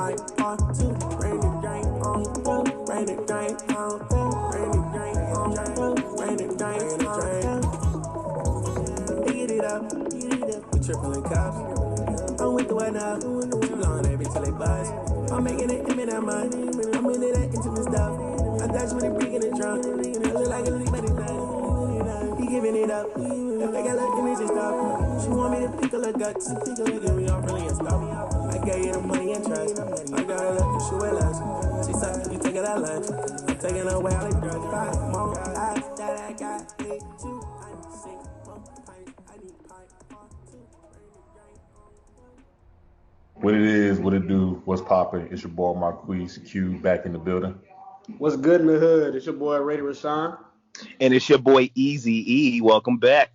pipe or two. Bring the drink on you. Bring the drink on you. Bring the drink on you. Bring the drink on you. Eat it up. We triple and cups. I'm with the one up. Blowing every till they buzz. I'm making it in that mind. I'm into that intimate stuff. I got you when they breaking it drunk. I look like a leaf at his night. He giving it up. If they got like image and stuff. She want me to pick her guts. She give me all really and stuff. I gave you the money and trust. I got her up and she with us. She said, you take it at lunch. I'm taking her away all the drugs. 5 more lives that I got. 8, 2, I need 6 more pints. I need pint or 2. What it is, what it do, what's poppin'? It's your boy Marquise Q back in the building. What's good in the hood? It's your boy Ray Rashawn. And it's your boy Easy E. Welcome back.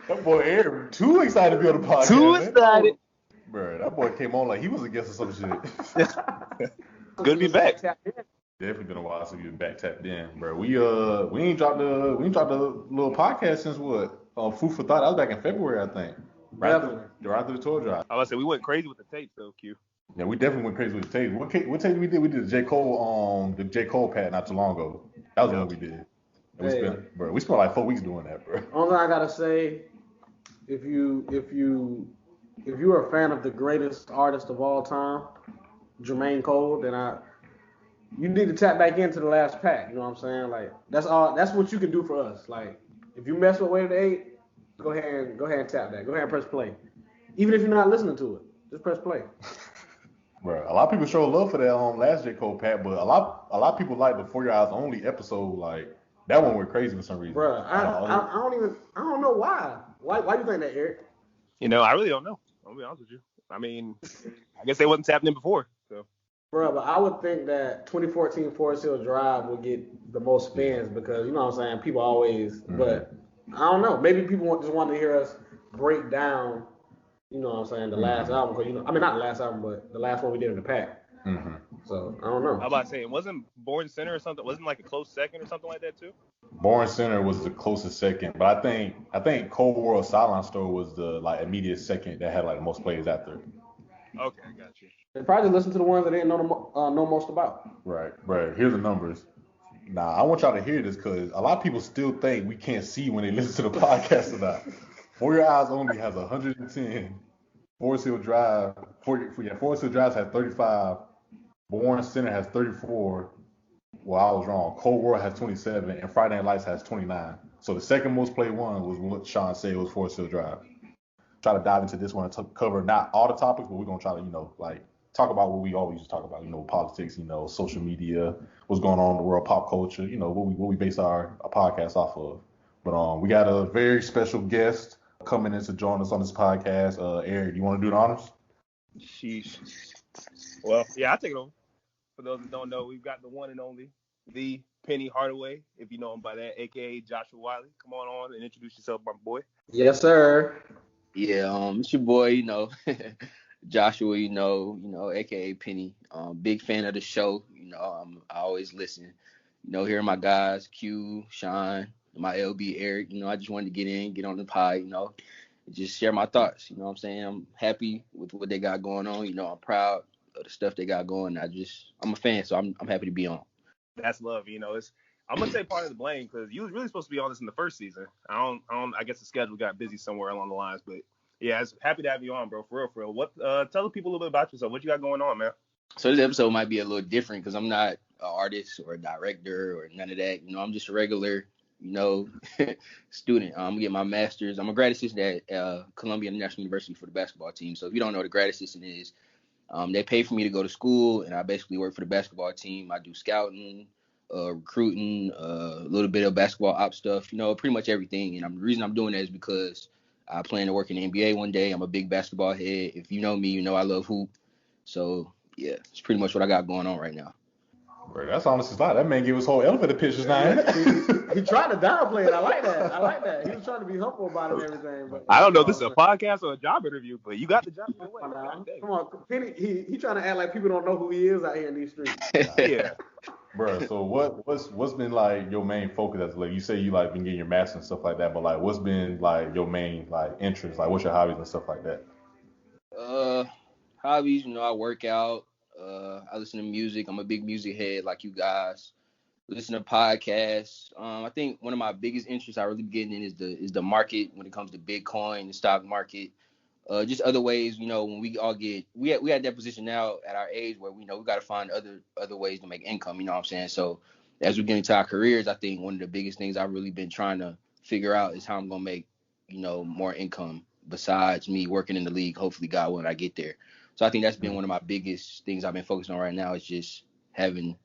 That boy Eric, too excited to be on the podcast. Too excited. Bro, that boy came on like he was a guest or some shit. Good to be back. Definitely been a while since you've been back tapped in, bro. We ain't dropped a little podcast since what? Food for Thought. That was back in February, I think. Right after the tour drive. I was say we went crazy with the tapes though, Q. Yeah, we definitely went crazy with the tapes. What tape we did? We did the J. Cole pat not too long ago. That was what we did. We spent like 4 weeks doing that, bro. Only thing I gotta say, if you're a fan of the greatest artist of all time, Jermaine Cole, then you need to tap back into the last pack. You know what I'm saying? Like that's all. That's what you can do for us. Like if you mess with Way of the 8, go ahead and tap that. Go ahead and press play. Even if you're not listening to it, just press play. Bro, a lot of people show love for that last J. Cole pat, but a lot of people like the For Your Eyes Only episode. Like that one went crazy for some reason. Bro, I don't know why. Why you think that, Eric? You know, I really don't know. I'll be honest with you. I mean, I guess they wasn't tapping in before. So. Bro, but I would think that 2014 Forest Hill Drive would get the most spins because, you know what I'm saying, people always, but I don't know. Maybe people just want to hear us break down, you know what I'm saying, the last album. Cause, not the last album, but the last one we did in the pack. Mm-hmm. So, I don't know. How about saying, wasn't Born Center or something, wasn't like a close second or something like that too? Born Center was the closest second, but I think Cold World Silence Store was the like immediate second that had like the most plays after. Okay, I got you. They probably listen to the ones that they didn't know most about. Right. Here's the numbers. Now, I want y'all to hear this because a lot of people still think we can't see when they listen to the podcast or not. For Your Eyes Only has 110. Forest Hill Drive has 35. Born Center has 34. Well, I was wrong. Cold World has 27, and Friday Night Lights has 29. So the second most played one was what Sean said was Forest Hill Drive. Try to dive into this one and cover not all the topics, but we're gonna try to, talk about what we always talk about, politics, social media, what's going on in the world, pop culture, what we base our podcast off of. But we got a very special guest coming in to join us on this podcast. Eric, you want to do the honors? Sheesh. Well, yeah, I'll take it over. For those that don't know, we've got the one and only, the Penny Hardaway, if you know him by that, a.k.a. Joshua Wiley. Come on and introduce yourself, my boy. Yes, sir. Yeah, it's your boy, Joshua, a.k.a. Penny. Big fan of the show. I always listen. Hearing my guys, Q, Sean, my LB, Eric. I just wanted to get on the pod, just share my thoughts. You know what I'm saying? I'm happy with what they got going on. I'm proud of the stuff they got going. I'm a fan, so I'm happy to be on. That's love. I'm gonna say part of the blame because you was really supposed to be on this in the first season. I guess the schedule got busy somewhere along the lines, but yeah, it's happy to have you on, bro. For real. What? Tell the people a little bit about yourself. What you got going on, man? So this episode might be a little different because I'm not an artist or a director or none of that. I'm just a regular, student. I'm gonna get my master's. I'm a grad assistant at Columbia International University for the basketball team. So if you don't know what a grad assistant is, they pay for me to go to school, and I basically work for the basketball team. I do scouting, recruiting, a little bit of basketball op stuff, pretty much everything. And the reason I'm doing that is because I plan to work in the NBA one day. I'm a big basketball head. If you know me, you know I love hoop. So, yeah, it's pretty much what I got going on right now. Bro, that's honest as that man gave us whole elevator pitches now. He tried to downplay it. I like that. He was trying to be humble about it and everything. But I don't know if this is a podcast or a job interview, but you got the job. Come on, Penny. He trying to act like people don't know who he is out here in these streets. Yeah. Bro, so what's been like your main focus? As like you say, you like been getting your master and stuff like that, but like what's been like your main like interest? Like what's your hobbies and stuff like that? Hobbies, I work out. I listen to music. I'm a big music head like you guys. Listen to podcasts. I think one of my biggest interests I really be getting in is the market when it comes to Bitcoin, the stock market. Just other ways, when we all we at that position now at our age where we know we got to find other ways to make income. You know what I'm saying? So as we get into our careers, I think one of the biggest things I've really been trying to figure out is how I'm gonna make more income besides me working in the league. Hopefully, God willing, I get there. So I think that's been one of my biggest things I've been focused on right now is just having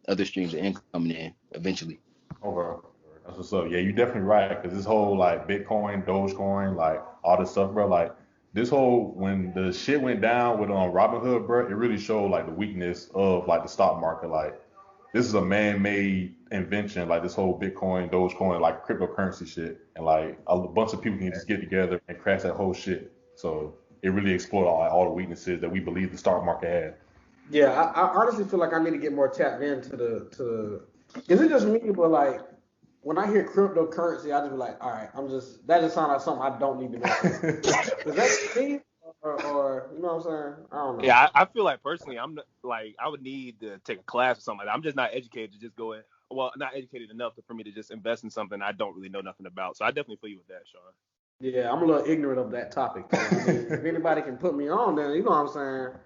other streams of income coming in eventually. Okay. That's what's up. Yeah, you're definitely right. Because this whole like Bitcoin, Dogecoin, like all this stuff, bro. Like this whole when the shit went down with Robinhood, bro, it really showed like the weakness of like the stock market. Like this is a man-made invention, like this whole Bitcoin, Dogecoin, like cryptocurrency shit, and like a bunch of people can just get together and crash that whole shit. So it really exploited all the weaknesses that we believe the stock market had. Yeah, I honestly feel like I need to get more tapped into the. Is it just me, but like when I hear cryptocurrency, I just be like, all right, that just sounds like something I don't need to know. Is that me or you know what I'm saying? I don't know. Yeah, I feel like personally, I would need to take a class or something like that. I'm just not educated to just go in. Well, not educated enough for me to just invest in something I don't really know nothing about. So I definitely feel you with that, Sean. Yeah, I'm a little ignorant of that topic. I mean, if anybody can put me on, then you know what I'm saying.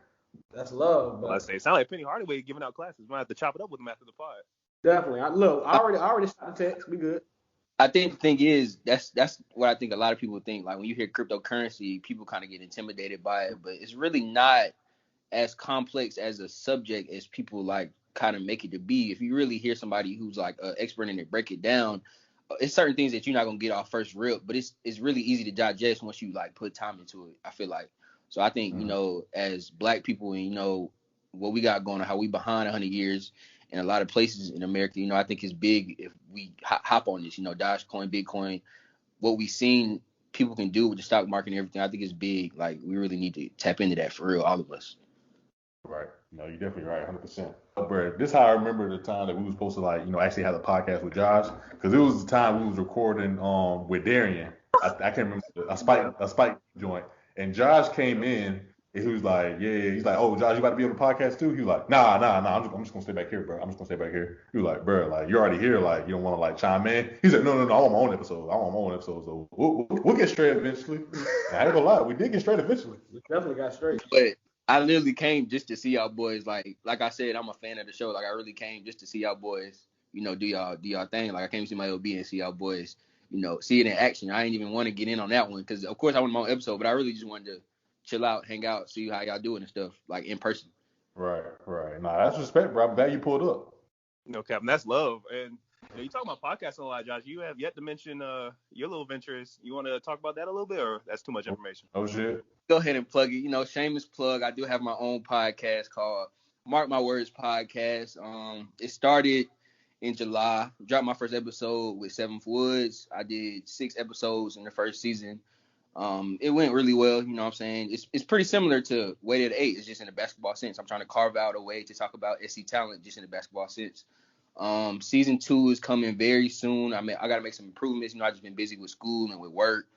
That's love. But Well, I say it sounds like Penny Hardaway giving out classes. We might have to chop it up with him after the pod. definitely, I already shot the text. We good. I think the thing is that's what I think a lot of people think. Like when you hear cryptocurrency, people kind of get intimidated by it, but it's really not as complex as a subject as people like kind of make it to be. If you really hear somebody who's like an expert in it break it down, it's certain things that you're not gonna get off first rip, but it's really easy to digest once you like put time into it. I feel like. So I think as Black people and what we got going on, how we behind 100 years in a lot of places in America, I think it's big if we hop on this. Dogecoin, Bitcoin, what we've seen people can do with the stock market and everything. I think it's big. Like we really need to tap into that for real, all of us. Right. No, you're definitely right, 100%. Bro, this is how I remember the time that we were supposed to actually have a podcast with Josh, because it was the time we was recording with Darian. I can't remember a spike joint, and Josh came in and he was like, yeah, he's like, oh, Josh, you about to be on the podcast too? He was like, nah, I'm just gonna stay back here, bro. I'm just gonna stay back here. He was like, bro, like you're already here, like you don't want to like chime in. He's like, no, I want my own episode. So we'll get straight eventually. I ain't gonna lie, we did get straight eventually. We definitely got straight. But I literally came just to see y'all boys. Like I said, I'm a fan of the show. Like I really came just to see y'all boys, do y'all thing. Like I came to see my LB and see y'all boys, see it in action. I didn't even want to get in on that one because of course I want my own episode, but I really just wanted to chill out, hang out, see how y'all doing and stuff, like in person. Right. Nah, that's respect, bro. I'm glad you pulled up. No, Captain, that's love. And you talk about podcasting a lot, Josh. You have yet to mention your little ventures. You want to talk about that a little bit, or that's too much information? Oh shit. Go ahead and plug it. Shameless plug. I do have my own podcast called Mark My Words Podcast. It started in July. Dropped my first episode with Seventh Woods. I did 6 episodes in the first season. It went really well. You know what I'm saying? It's pretty similar to Weighted at 8. It's just in a basketball sense. I'm trying to carve out a way to talk about SC talent just in a basketball sense. Season 2 is coming very soon. I got to make some improvements. I just been busy with school and with work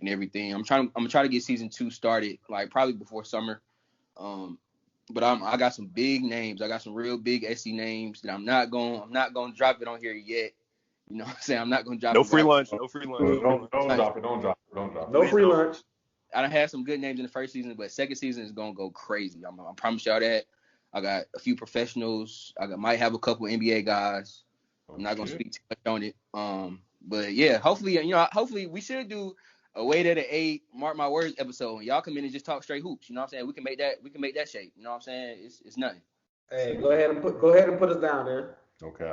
and everything. I'm trying to get season 2 started like probably before summer. But I got some big names. I got some real big SC names that I'm not going to drop it on here yet. You know what I'm saying? I'm not going to drop it. No free lunch. Don't drop it. No free lunch. I done had some good names in the first season, but second season is going to go crazy. I promise y'all that. I got a few professionals. Might have a couple NBA guys. I'm not going to speak too much on it. But yeah, hopefully we should do a Weighted at 8, Mark My Words episode. And y'all come in and just talk straight hoops. You know what I'm saying? We can make that shape. You know what I'm saying? It's nothing. Hey, go ahead and put us down there. Okay.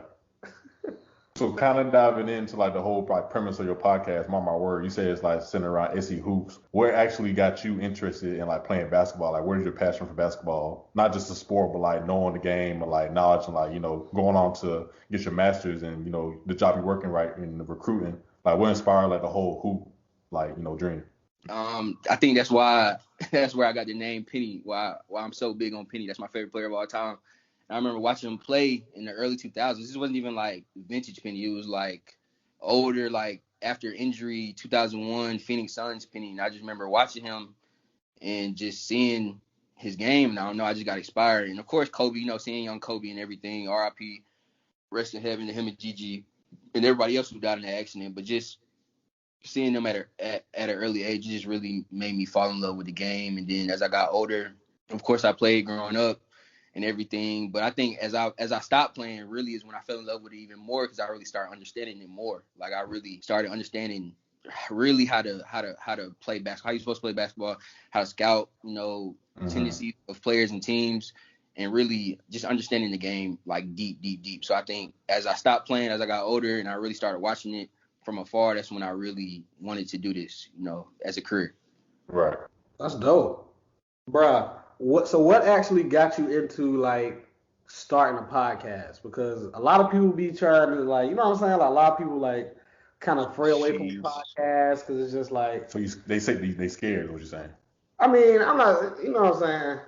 So kind of diving into like the whole premise of your podcast, Mark My Word, you say it's like centered around SC hoops. What actually got you interested in like playing basketball? Like where's your passion for basketball? Not just the sport, but like knowing the game, but like knowledge and like, going on to get your master's and, the job you're working right in the recruiting. Like what inspired like the whole hoop, dream? I think that's where I got the name Penny, why I'm so big on Penny. That's my favorite player of all time. I remember watching him play in the early 2000s. This wasn't even like vintage Penny. It was like older, like after injury, 2001 Phoenix Suns Penny. And I just remember watching him and just seeing his game. And I don't know, I just got inspired. And of course, Kobe, seeing young Kobe and everything, R.I.P., rest in heaven to him and Gigi and everybody else who died in the accident. But just seeing them at an early age just really made me fall in love with the game. And then as I got older, of course, I played growing up and everything. But I think as I stopped playing really is when I fell in love with it even more, because I really started understanding it more. Like I really started understanding really how to play basketball, how you're supposed to play basketball, how to scout, tendencies of players and teams, and really just understanding the game like deep. So I think as I stopped playing, as I got older and I really started watching it from afar, that's when I really wanted to do this, as a career. Right. That's dope. Bruh, what actually got you into like starting a podcast? Because a lot of people be trying to like, you know what I'm saying? Like a lot of people like kind of fray away from podcasts because it's just like. So they say they scared, is what you're saying? I mean, I'm not, you know what I'm saying?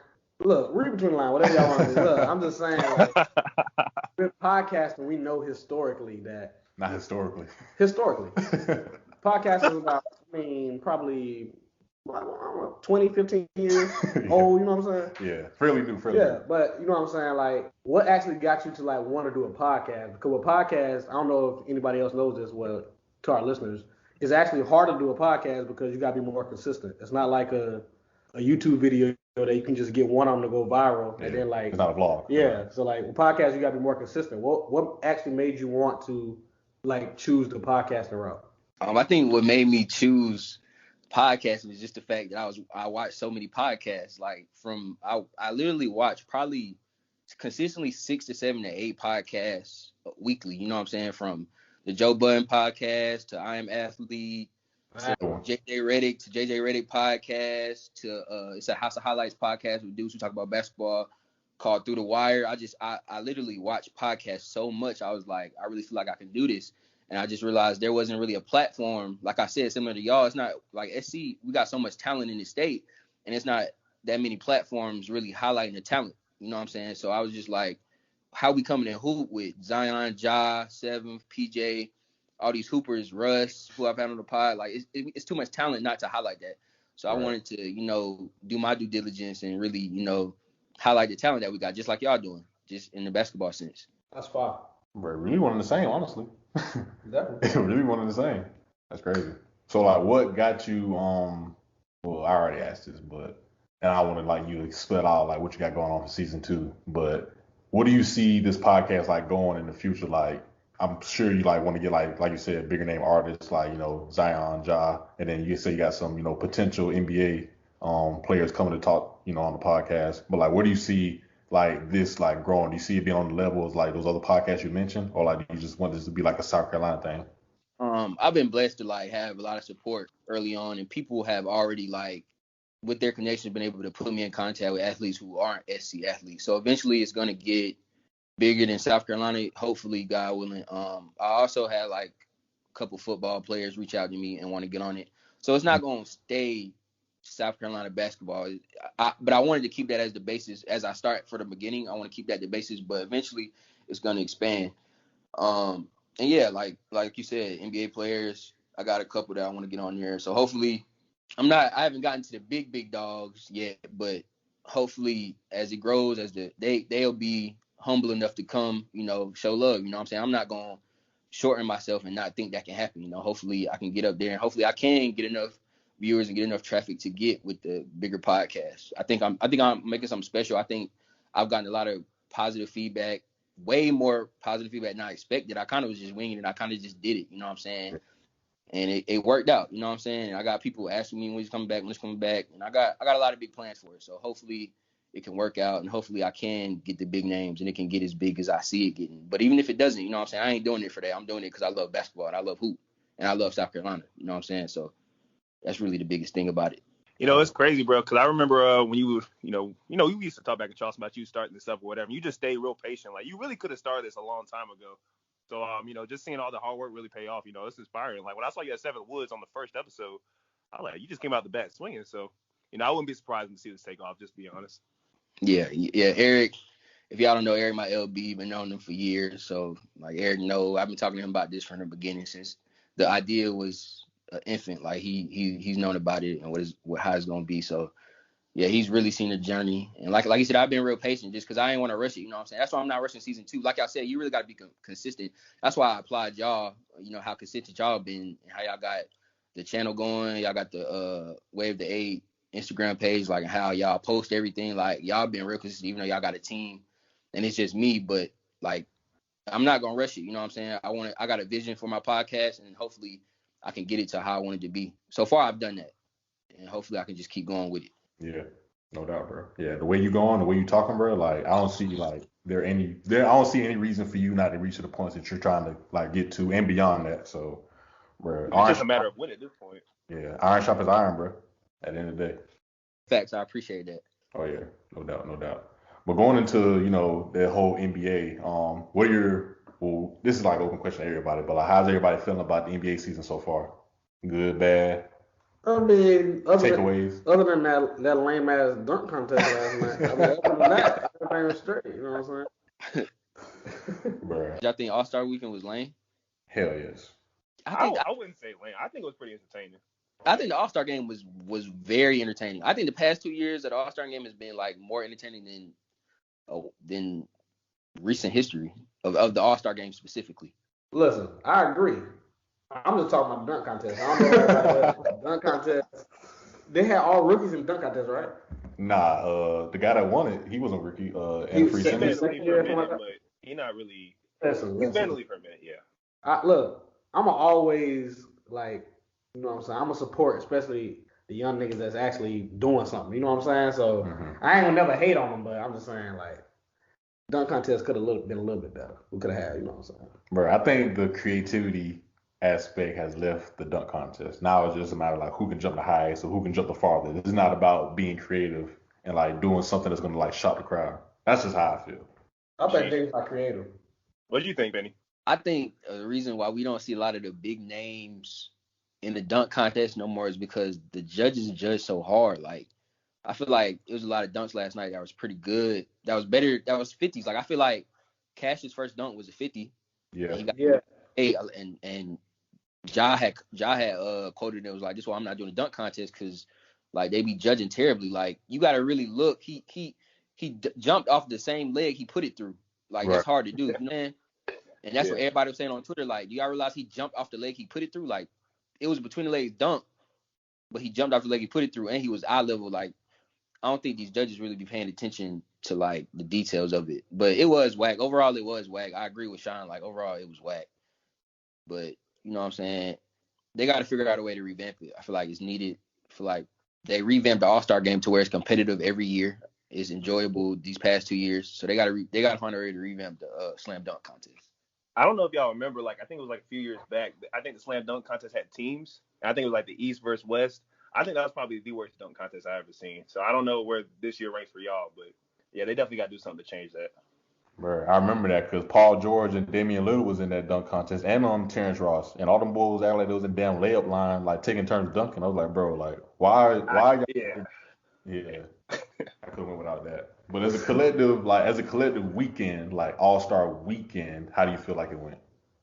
Look, read between the lines, whatever y'all want to do. Look, I'm just saying, like, with podcasting, we know historically that. Not historically. Historically. Podcasting is about, probably 20, 15 years old, you know what I'm saying? Yeah, fairly new. Yeah, but you know what I'm saying? Like, what actually got you to, like, want to do a podcast? Because with podcasts, I don't know if anybody else knows this, well, to our listeners, it's actually hard to do a podcast because you got to be more consistent. It's not like a YouTube video that you can just get one on to go viral, and then, like... It's not a vlog. Yeah, so, like, with podcasts, you got to be more consistent. What actually made you want to, like, choose the podcasting route? I think what made me choose podcasting is just the fact that I watched so many podcasts. Like I literally watch probably consistently 6 to 7 to 8 podcasts weekly. You know what I'm saying? From the Joe Budden podcast to I Am Athlete to JJ Redick podcast to it's a House of Highlights podcast with dudes who talk about basketball called Through the Wire. I literally watch podcasts so much. I was like, I really feel like I can do this. And I just realized there wasn't really a platform, like I said, similar to y'all. It's not like SC, we got so much talent in the state, and it's not that many platforms really highlighting the talent. You know what I'm saying? So I was just like, how we coming in hoop with Zion, Ja, Seventh, PJ, all these hoopers, Russ, who I've had on the pod. Like, it's too much talent not to highlight that. So I wanted to, do my due diligence and really, highlight the talent that we got, just like y'all doing, just in the basketball sense. That's fine. We're really one and the same, honestly. Definitely. Really one and the same. That's crazy. So, like, what got you, well, I already asked this, and I want to, like, you to split out, like, what you got going on for season 2, but what do you see this podcast, like, going in the future? Like, I'm sure you, like, want to get, like you said, bigger name artists, like, Zion, Ja, and then you say you got some, potential NBA players coming to talk, on the podcast, but, like, where do you see, like, this, like, growing? Do you see it being on the level of, like, those other podcasts you mentioned, or, like, do you just want this to be like a South Carolina thing? I've been blessed to, like, have a lot of support early on, and people have already, like, with their connections, been able to put me in contact with athletes who aren't SC athletes. So eventually it's going to get bigger than South Carolina, hopefully, God willing. I also had, like, a couple football players reach out to me and want to get on it. So it's not going to stay South Carolina basketball, but I wanted to keep that as the basis as I start for the beginning. I want to keep that the basis, but eventually it's going to expand. And yeah, like you said, NBA players, I got a couple that I want to get on there. So hopefully, I haven't gotten to the big dogs yet, but hopefully as it grows, they'll be humble enough to come, show love. You know what I'm saying? I'm not going to shorten myself and not think that can happen. Hopefully I can get up there and hopefully I can get enough viewers and get enough traffic to get with the bigger podcast. I think I'm making something special. I think I've gotten a lot of positive feedback, way more positive feedback than I expected. I kind of was just winging it. I kind of just did it. You know what I'm saying? And it worked out. You know what I'm saying? And I got people asking me when it's coming back, and I got a lot of big plans for it. So hopefully it can work out, and hopefully I can get the big names and it can get as big as I see it getting. But even if it doesn't, you know what I'm saying? I ain't doing it for that. I'm doing it because I love basketball and I love hoop and I love South Carolina. You know what I'm saying? So that's really the biggest thing about it. It's crazy, bro, because I remember when you we used to talk back in Charleston about you starting this up or whatever. And you just stayed real patient. Like, you really could have started this a long time ago. So, just seeing all the hard work really pay off, it's inspiring. Like, when I saw you at Seven Woods on the first episode, I was like, you just came out the bat swinging. So, I wouldn't be surprised to see this take off, just to be honest. Yeah, Eric, if y'all don't know Eric, my LB, been knowing him for years. So, like, Eric I've been talking to him about this from the beginning, since the idea was infant. Like, he's known about it and how it's gonna be. So yeah, he's really seen the journey. And like you said, I've been real patient just because I ain't want to rush it. You know what I'm saying? That's why I'm not rushing season 2. Like I said, you really got to be consistent. That's why I applaud y'all. You know how consistent y'all been and how y'all got the channel going. Y'all got the Wave the 8 Instagram page, like how y'all post everything. Like y'all been real consistent, even though y'all got a team and it's just me. But like I'm not gonna rush it. You know what I'm saying? I got a vision for my podcast, and hopefully I can get it to how I want it to be. So far, I've done that, and hopefully I can just keep going with it. Yeah, no doubt, bro. Yeah, the way you going, the way you talking, bro. Like I don't see like I don't see any reason for you not to reach to the points that you're trying to like get to and beyond that. So, bro, It's just a matter of when at this point. yeah, iron sharp as iron, bro. At the end of the day. Facts, I appreciate that. Oh yeah, no doubt, no doubt. But going into that whole NBA, this is like an open question to everybody, but like how's everybody feeling about the NBA season so far? Good, bad, I mean, takeaways? other than that lame ass dunk contest last night, I mean, other than that, everything was straight. You know what I'm saying? Bruh, Y'all think All-Star Weekend was lame? hell yes. I wouldn't say lame. I think it was pretty entertaining. I think the All-Star game was very entertaining. I think the past 2 years of the All-Star game has been like more entertaining than recent history of the All-Star game specifically. Listen, I agree. I'm just talking about dunk contest. I don't know about dunk contest. They had all rookies in dunk contest, right? Nah, the guy that won it, he wasn't rookie. He was Anthony second Simmons. For a year, minute, something like that. but he not really. Listen. He's been in the league for a minute, yeah. Look, I'm always like, you know what I'm saying? I'm gonna support, especially the young niggas that's actually doing something. You know what I'm saying? So I ain't gonna never hate on them, but I'm just saying like, dunk contest could have been a little bit better. We could have had, you know what I'm saying? Bro, I think the creativity aspect has left the dunk contest. Now it's just a matter of like who can jump the highest or who can jump the farthest. It's not about being creative and like doing something that's gonna like shock the crowd. That's just how I feel. I bet James are creative. What do you think, Benny? I think the reason why we don't see a lot of the big names in the dunk contest no more is because the judges judge so hard. Like, I feel like it was a lot of dunks last night that was pretty good. That was better. That was 50s. Like, I feel like Cash's first dunk was a 50. Yeah. And he got and Ja had quoted it was like, this is why I'm not doing a dunk contest because like they be judging terribly. Like, you got to really look. He jumped off the same leg he put it through. Like, That's hard to do. You know what I mean? And that's what everybody was saying on Twitter. Like, do y'all realize he jumped off the leg he put it through? Like, it was between the legs dunk, but he jumped off the leg he put it through, and he was eye level. Like, I don't think these judges really be paying attention to, like, the details of it. But it was whack. Overall, it was whack. I agree with Sean. Like, overall, it was whack. But, you know what I'm saying? They got to figure out a way to revamp it. I feel like it's needed. I feel like they revamped the All-Star game to where it's competitive every year. It's enjoyable these past 2 years. So they got to find a way to revamp the slam dunk contest. I don't know if y'all remember, like, I think it was like a few years back. I think the slam dunk contest had teams. And I think it was like the East versus West. I think that was probably the worst dunk contest I ever seen. So I don't know where this year ranks for y'all, but yeah, they definitely got to do something to change that. Bro, I remember that because Paul George and Damian Lillard was in that dunk contest and on Terrence Ross. And all them boys acting like they was in damn layup line, like taking turns dunking. I was like, bro, like, why y'all? Yeah. I couldn't win without that. But as a collective weekend, like All-Star weekend, how do you feel like it went?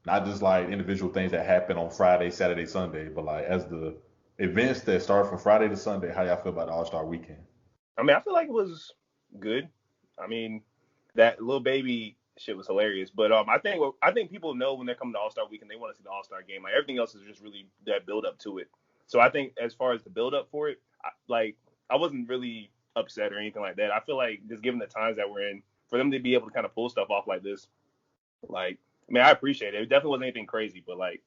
Not just like individual things that happen on Friday, Saturday, Sunday, but like as the events that start from Friday to Sunday, how y'all feel about the All-Star weekend? I mean, I feel like it was good. I mean, that little baby shit was hilarious. But I think people know when they're coming to All-Star weekend, they want to see the All-Star game. Like everything else is just really that build up to it. So I think as far as the build up for it, I wasn't really upset or anything like that. I feel like just given the times that we're in, for them to be able to kind of pull stuff off like this, like, I mean, I appreciate it. It definitely wasn't anything crazy, but like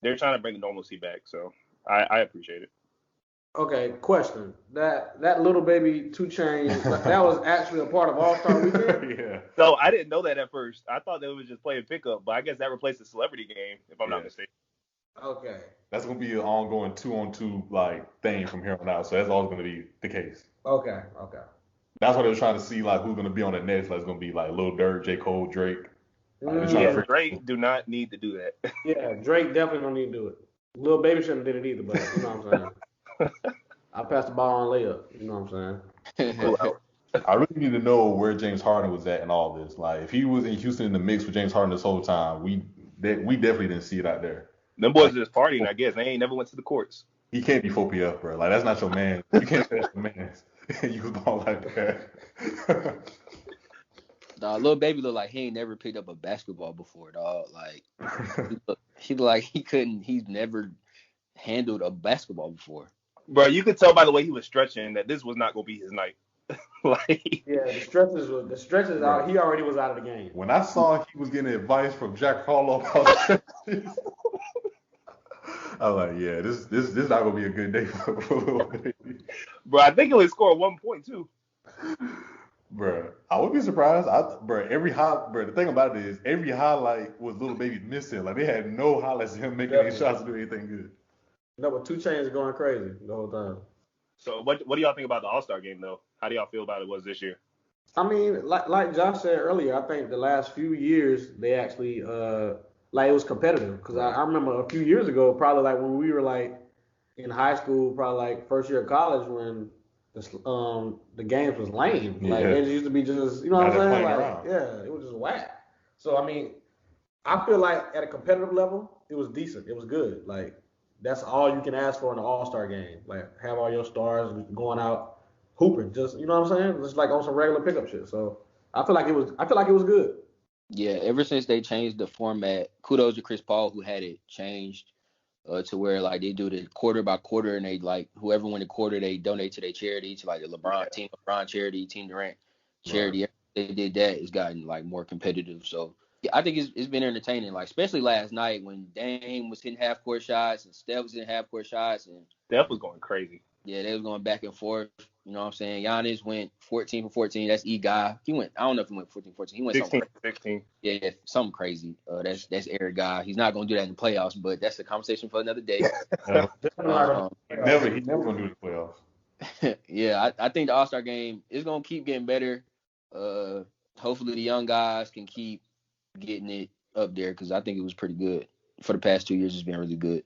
they're trying to bring the normalcy back, so I appreciate it. Okay, question. That little baby 2 Chainz, that was actually a part of All-Star Weekend? Yeah. So I didn't know that at first. I thought they was just playing pickup, but I guess that replaced the celebrity game, if I'm not mistaken. Okay. That's gonna be an ongoing 2-on-2 like thing from here on out. So that's always gonna be the case. Okay. That's what they were trying to see, like who's gonna be on the next. Like it's gonna be like Lil Durk, J. Cole, Drake. Drake do not need to do that. Yeah, Drake definitely don't need to do it. Lil Baby shouldn't have did it either, but you know what I'm saying. I passed the ball on layup. You know what I'm saying. I really need to know where James Harden was at in all this. Like if he was in Houston in the mix with James Harden this whole time, we definitely didn't see it out there. Them boys are just partying, I guess. They ain't never went to the courts. He can't be 4PF, bro. Like that's not your man. You can't say that's your man. You was born like that. Dog, little baby look like he ain't never picked up a basketball before, dog. Like he look like he's never handled a basketball before. Bro, you could tell by the way he was stretching that this was not gonna be his night. Like, Yeah, the stretches out. He already was out of the game. When I saw he was getting advice from Jack Harlow about stretches, I was like, yeah, this not gonna be a good day for little baby. bro, I think he only scored 1 point too. Bro, I would be surprised. The thing about it is every highlight was little baby missing. Like they had no highlights of him making any shots to do anything good. No, but 2 Chainz going crazy the whole time. So what do y'all think about the All-Star game though? How do y'all feel about it was this year? I mean, like Josh said earlier, I think the last few years they actually like it was competitive because I remember a few years ago, probably like when we were like in high school, probably like first year of college when the games was lame. Like it used to be just, you know what I'm saying? Like, yeah, it was just whack. So I mean, I feel like at a competitive level, it was decent. It was good. Like that's all you can ask for in an All-Star game. Like have all your stars going out hooping, just, you know what I'm saying? Just like on some regular pickup shit. So I feel like it was good. Yeah, ever since they changed the format, kudos to Chris Paul who had it changed to where like they do the quarter by quarter and they like whoever win the quarter they donate to their charity, to like the Team LeBron charity, Team Durant charity. Right. They did that. It's gotten like more competitive. So yeah, I think it's been entertaining. Like especially last night when Dame was hitting half court shots and Steph was hitting half court shots and Steph was going crazy. Yeah, they was going back and forth. You know what I'm saying? Giannis went 14 for 14. That's E-Guy. He went, I don't know if he went 14 for 14. He went 16 for 16. Yeah, something crazy. That's Eric Guy. He's not going to do that in the playoffs, but that's a conversation for another day. Never going to do the playoffs. Yeah, I think the All-Star game is going to keep getting better. Hopefully the young guys can keep getting it up there because I think it was pretty good. For the past 2 years, it's been really good.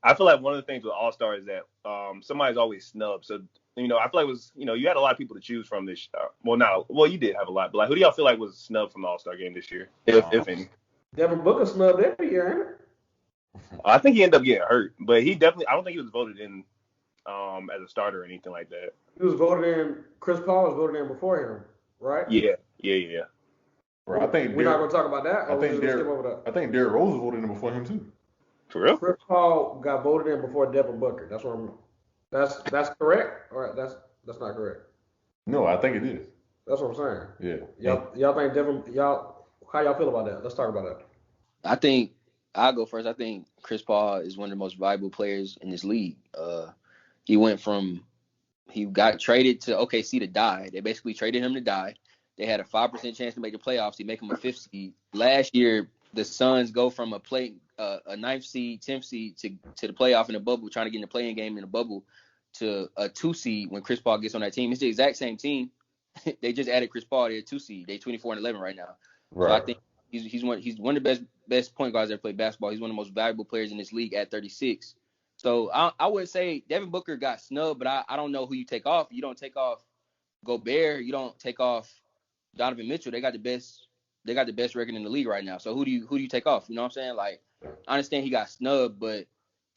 I feel like one of the things with All-Star is that somebody's always snubbed. So, I feel like it was, you had a lot of people to choose from this. You did have a lot, but like, who do y'all feel like was snubbed from the All-Star game this year, if any? Devin Booker snubbed every year, ain't it? I think he ended up getting hurt, but I don't think he was voted in as a starter or anything like that. He was voted in. Chris Paul was voted in before him, right? Yeah. Bro, I think we're not gonna talk about that. I think Derrick Rose was voted in before him too. For real? Chris Paul got voted in before Devin Booker. That's what that's correct, or that's not correct. No, I think it is. That's what I'm saying. Yeah. Y'all think how y'all feel about that? Let's talk about that. I think I'll go first. I think Chris Paul is one of the most valuable players in this league. He got traded to OKC to die. They basically traded him to die. They had a 5% chance to make the playoffs. He make him a 5th seed. Last year, the Suns go from a 9th seed, 10th seed to the playoff in the bubble, trying to get in the play-in game in the bubble, to a 2 seed when Chris Paul gets on that team. It's the exact same team. They just added Chris Paul. They're 2 seed. They're 24-11 right now. Right. So I think he's one of the best point guards that ever played basketball. He's one of the most valuable players in this league at 36. So I would say Devin Booker got snubbed, but I don't know who you take off. You don't take off Gobert. You don't take off Donovan Mitchell. They got the best record in the league right now. So who do you take off? You know what I'm saying? Like, I understand he got snubbed, but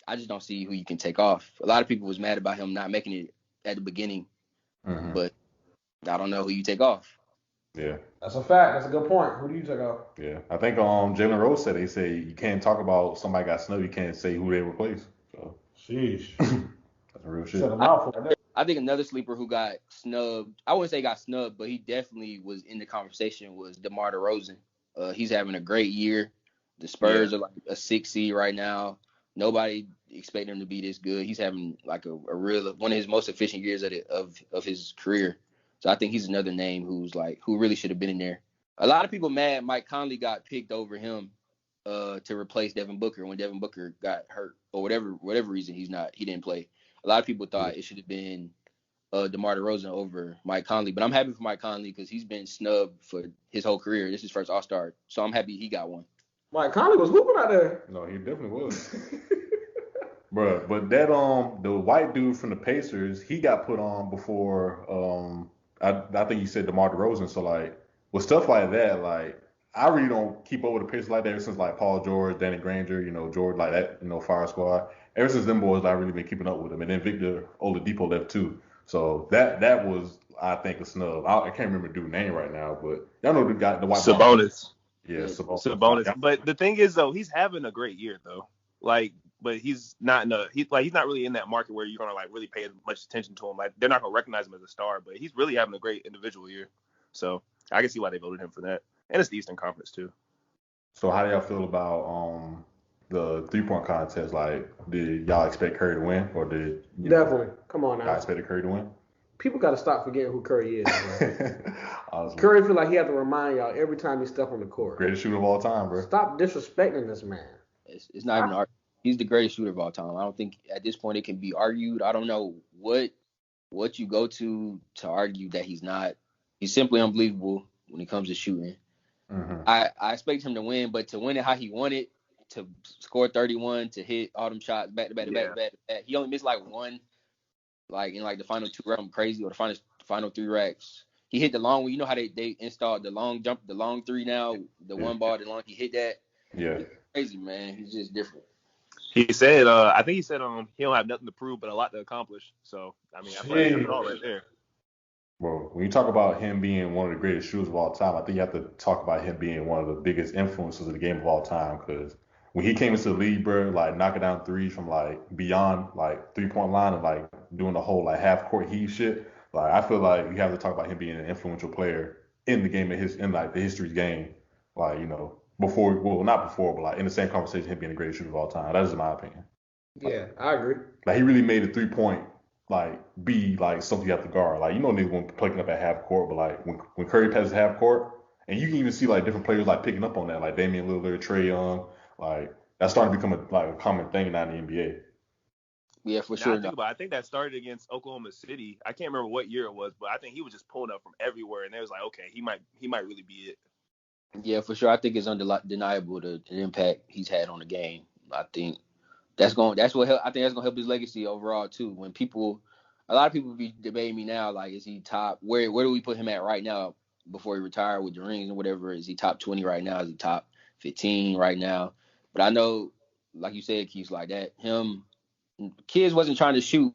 I just don't see who you can take off. A lot of people was mad about him not making it at the beginning, but I don't know who you take off. Yeah, that's a fact. That's a good point. Who do you take off? Yeah, I think Jalen Rose said, they say you can't talk about somebody got snubbed. You can't say who they replaced. So, sheesh, that's real shit. I think another sleeper who got snubbed, I wouldn't say got snubbed, but he definitely was in the conversation, was DeMar DeRozan. He's having a great year. The Spurs are like a 6 seed right now. Nobody expected him to be this good. He's having like a real one of his most efficient years of his career. So I think he's another name who really should have been in there. A lot of people mad Mike Conley got picked over him to replace Devin Booker when Devin Booker got hurt or whatever reason he didn't play. A lot of people thought it should have been DeMar DeRozan over Mike Conley, but I'm happy for Mike Conley because he's been snubbed for his whole career. This is his first All-Star, so I'm happy he got one. Mike Conley was hooping out there. No, he definitely was. Bro, but that the white dude from the Pacers, he got put on before I think you said DeMar DeRozan. So like with stuff like that, like I really don't keep over the Pacers like that ever since like Paul George, Danny Granger, George, like that, Fire Squad. Ever since them boys, I've really been keeping up with them. And then Victor Oladipo left too. So that was, I think, a snub. I can't remember the dude's name right now, but y'all know the guy, the white ball. Sabonis. Yeah, Sabonis. But the thing is, though, he's having a great year, though. Like, but he's not he's not really in that market where you're gonna like really pay much attention to him. Like, they're not gonna recognize him as a star, but he's really having a great individual year. So I can see why they voted him for that. And it's the Eastern Conference too. So how do y'all feel about the 3-point contest? Like, did y'all expect Curry to win, or did Definitely. Come on y'all now. expected Curry to win? People got to stop forgetting who Curry is. Man. Honestly, Curry feel like he had to remind y'all every time he step on the court. greatest shooter of all time, bro. Stop disrespecting this man. It's not even he's the greatest shooter of all time. I don't think at this point it can be argued. I don't know what you go to argue that he's not. He's simply unbelievable when it comes to shooting. Mm-hmm. I expect him to win, but to win it how he won it, to score 31, to hit all them shots back to back to back to back. He only missed like one, like in like the final 2 racks, crazy, or the final 3 racks. He hit the long one. You know how they installed the long jump, the long 3 now, the one ball, the long. He hit that. Yeah. He's crazy, man. He's just different. He said, I think he said he don't have nothing to prove but a lot to accomplish. So I mean, I feel like that's all right there. Well, when you talk about him being one of the greatest shooters of all time, I think you have to talk about him being one of the biggest influences of the game of all time. Because when he came into the league, bro, like knocking down threes from like beyond like 3-point line and like doing the whole like half court heave shit, like I feel like you have to talk about him being an influential player in the game in like the history's game, like before, well not before, but like in the same conversation, him being the greatest shooter of all time. That is my opinion. Yeah, I agree. Like he really made a 3-point like be like something you have to guard. Like niggas won't picking up at half court, but like when Curry passes half court, and you can even see like different players like picking up on that, like Damian Lillard, Trae Young, like that's starting to become a common thing now in the NBA. Yeah, for sure. I think that started against Oklahoma City. I can't remember what year it was, but I think he was just pulling up from everywhere, and it was like, okay, he might really be it. Yeah, for sure. I think it's undeniable the impact he's had on the game. I think that's gonna help his legacy overall too. When a lot of people be debating me now, like, is he top? Where do we put him at right now before he retired with the rings and whatever? Is he top 20 right now? Is he top 15 right now? But I know, like you said, Keith, like that, kids wasn't trying to shoot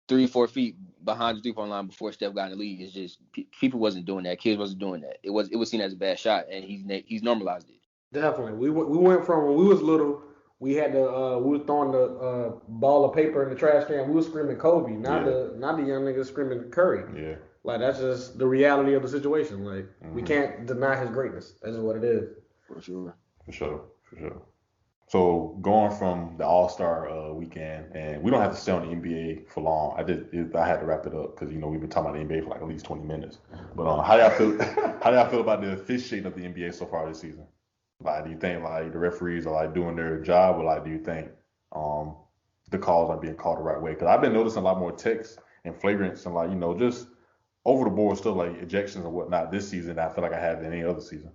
3-4 feet behind the 3-point line before Steph got in the league. It's just people wasn't doing that. Kids wasn't doing that. It was seen as a bad shot, and he's normalized it. Definitely. We went from when we was little, we had we were throwing the ball of paper in the trash can. We were screaming Kobe, not the young niggas screaming Curry. Yeah. Like that's just the reality of the situation. Like we can't deny his greatness. That's just what it is. For sure. So going from the All-Star weekend, and we don't have to stay on the NBA for long. I had to wrap it up because we've been talking about the NBA for like at least 20 minutes. But how do y'all feel? How do y'all feel about the officiating of the NBA so far this season? Like, do you think like the referees are like doing their job, or like do you think the calls are being called the right way? Because I've been noticing a lot more techs and flagrants and like just over the board stuff like ejections and whatnot this season than I feel like I have in any other season.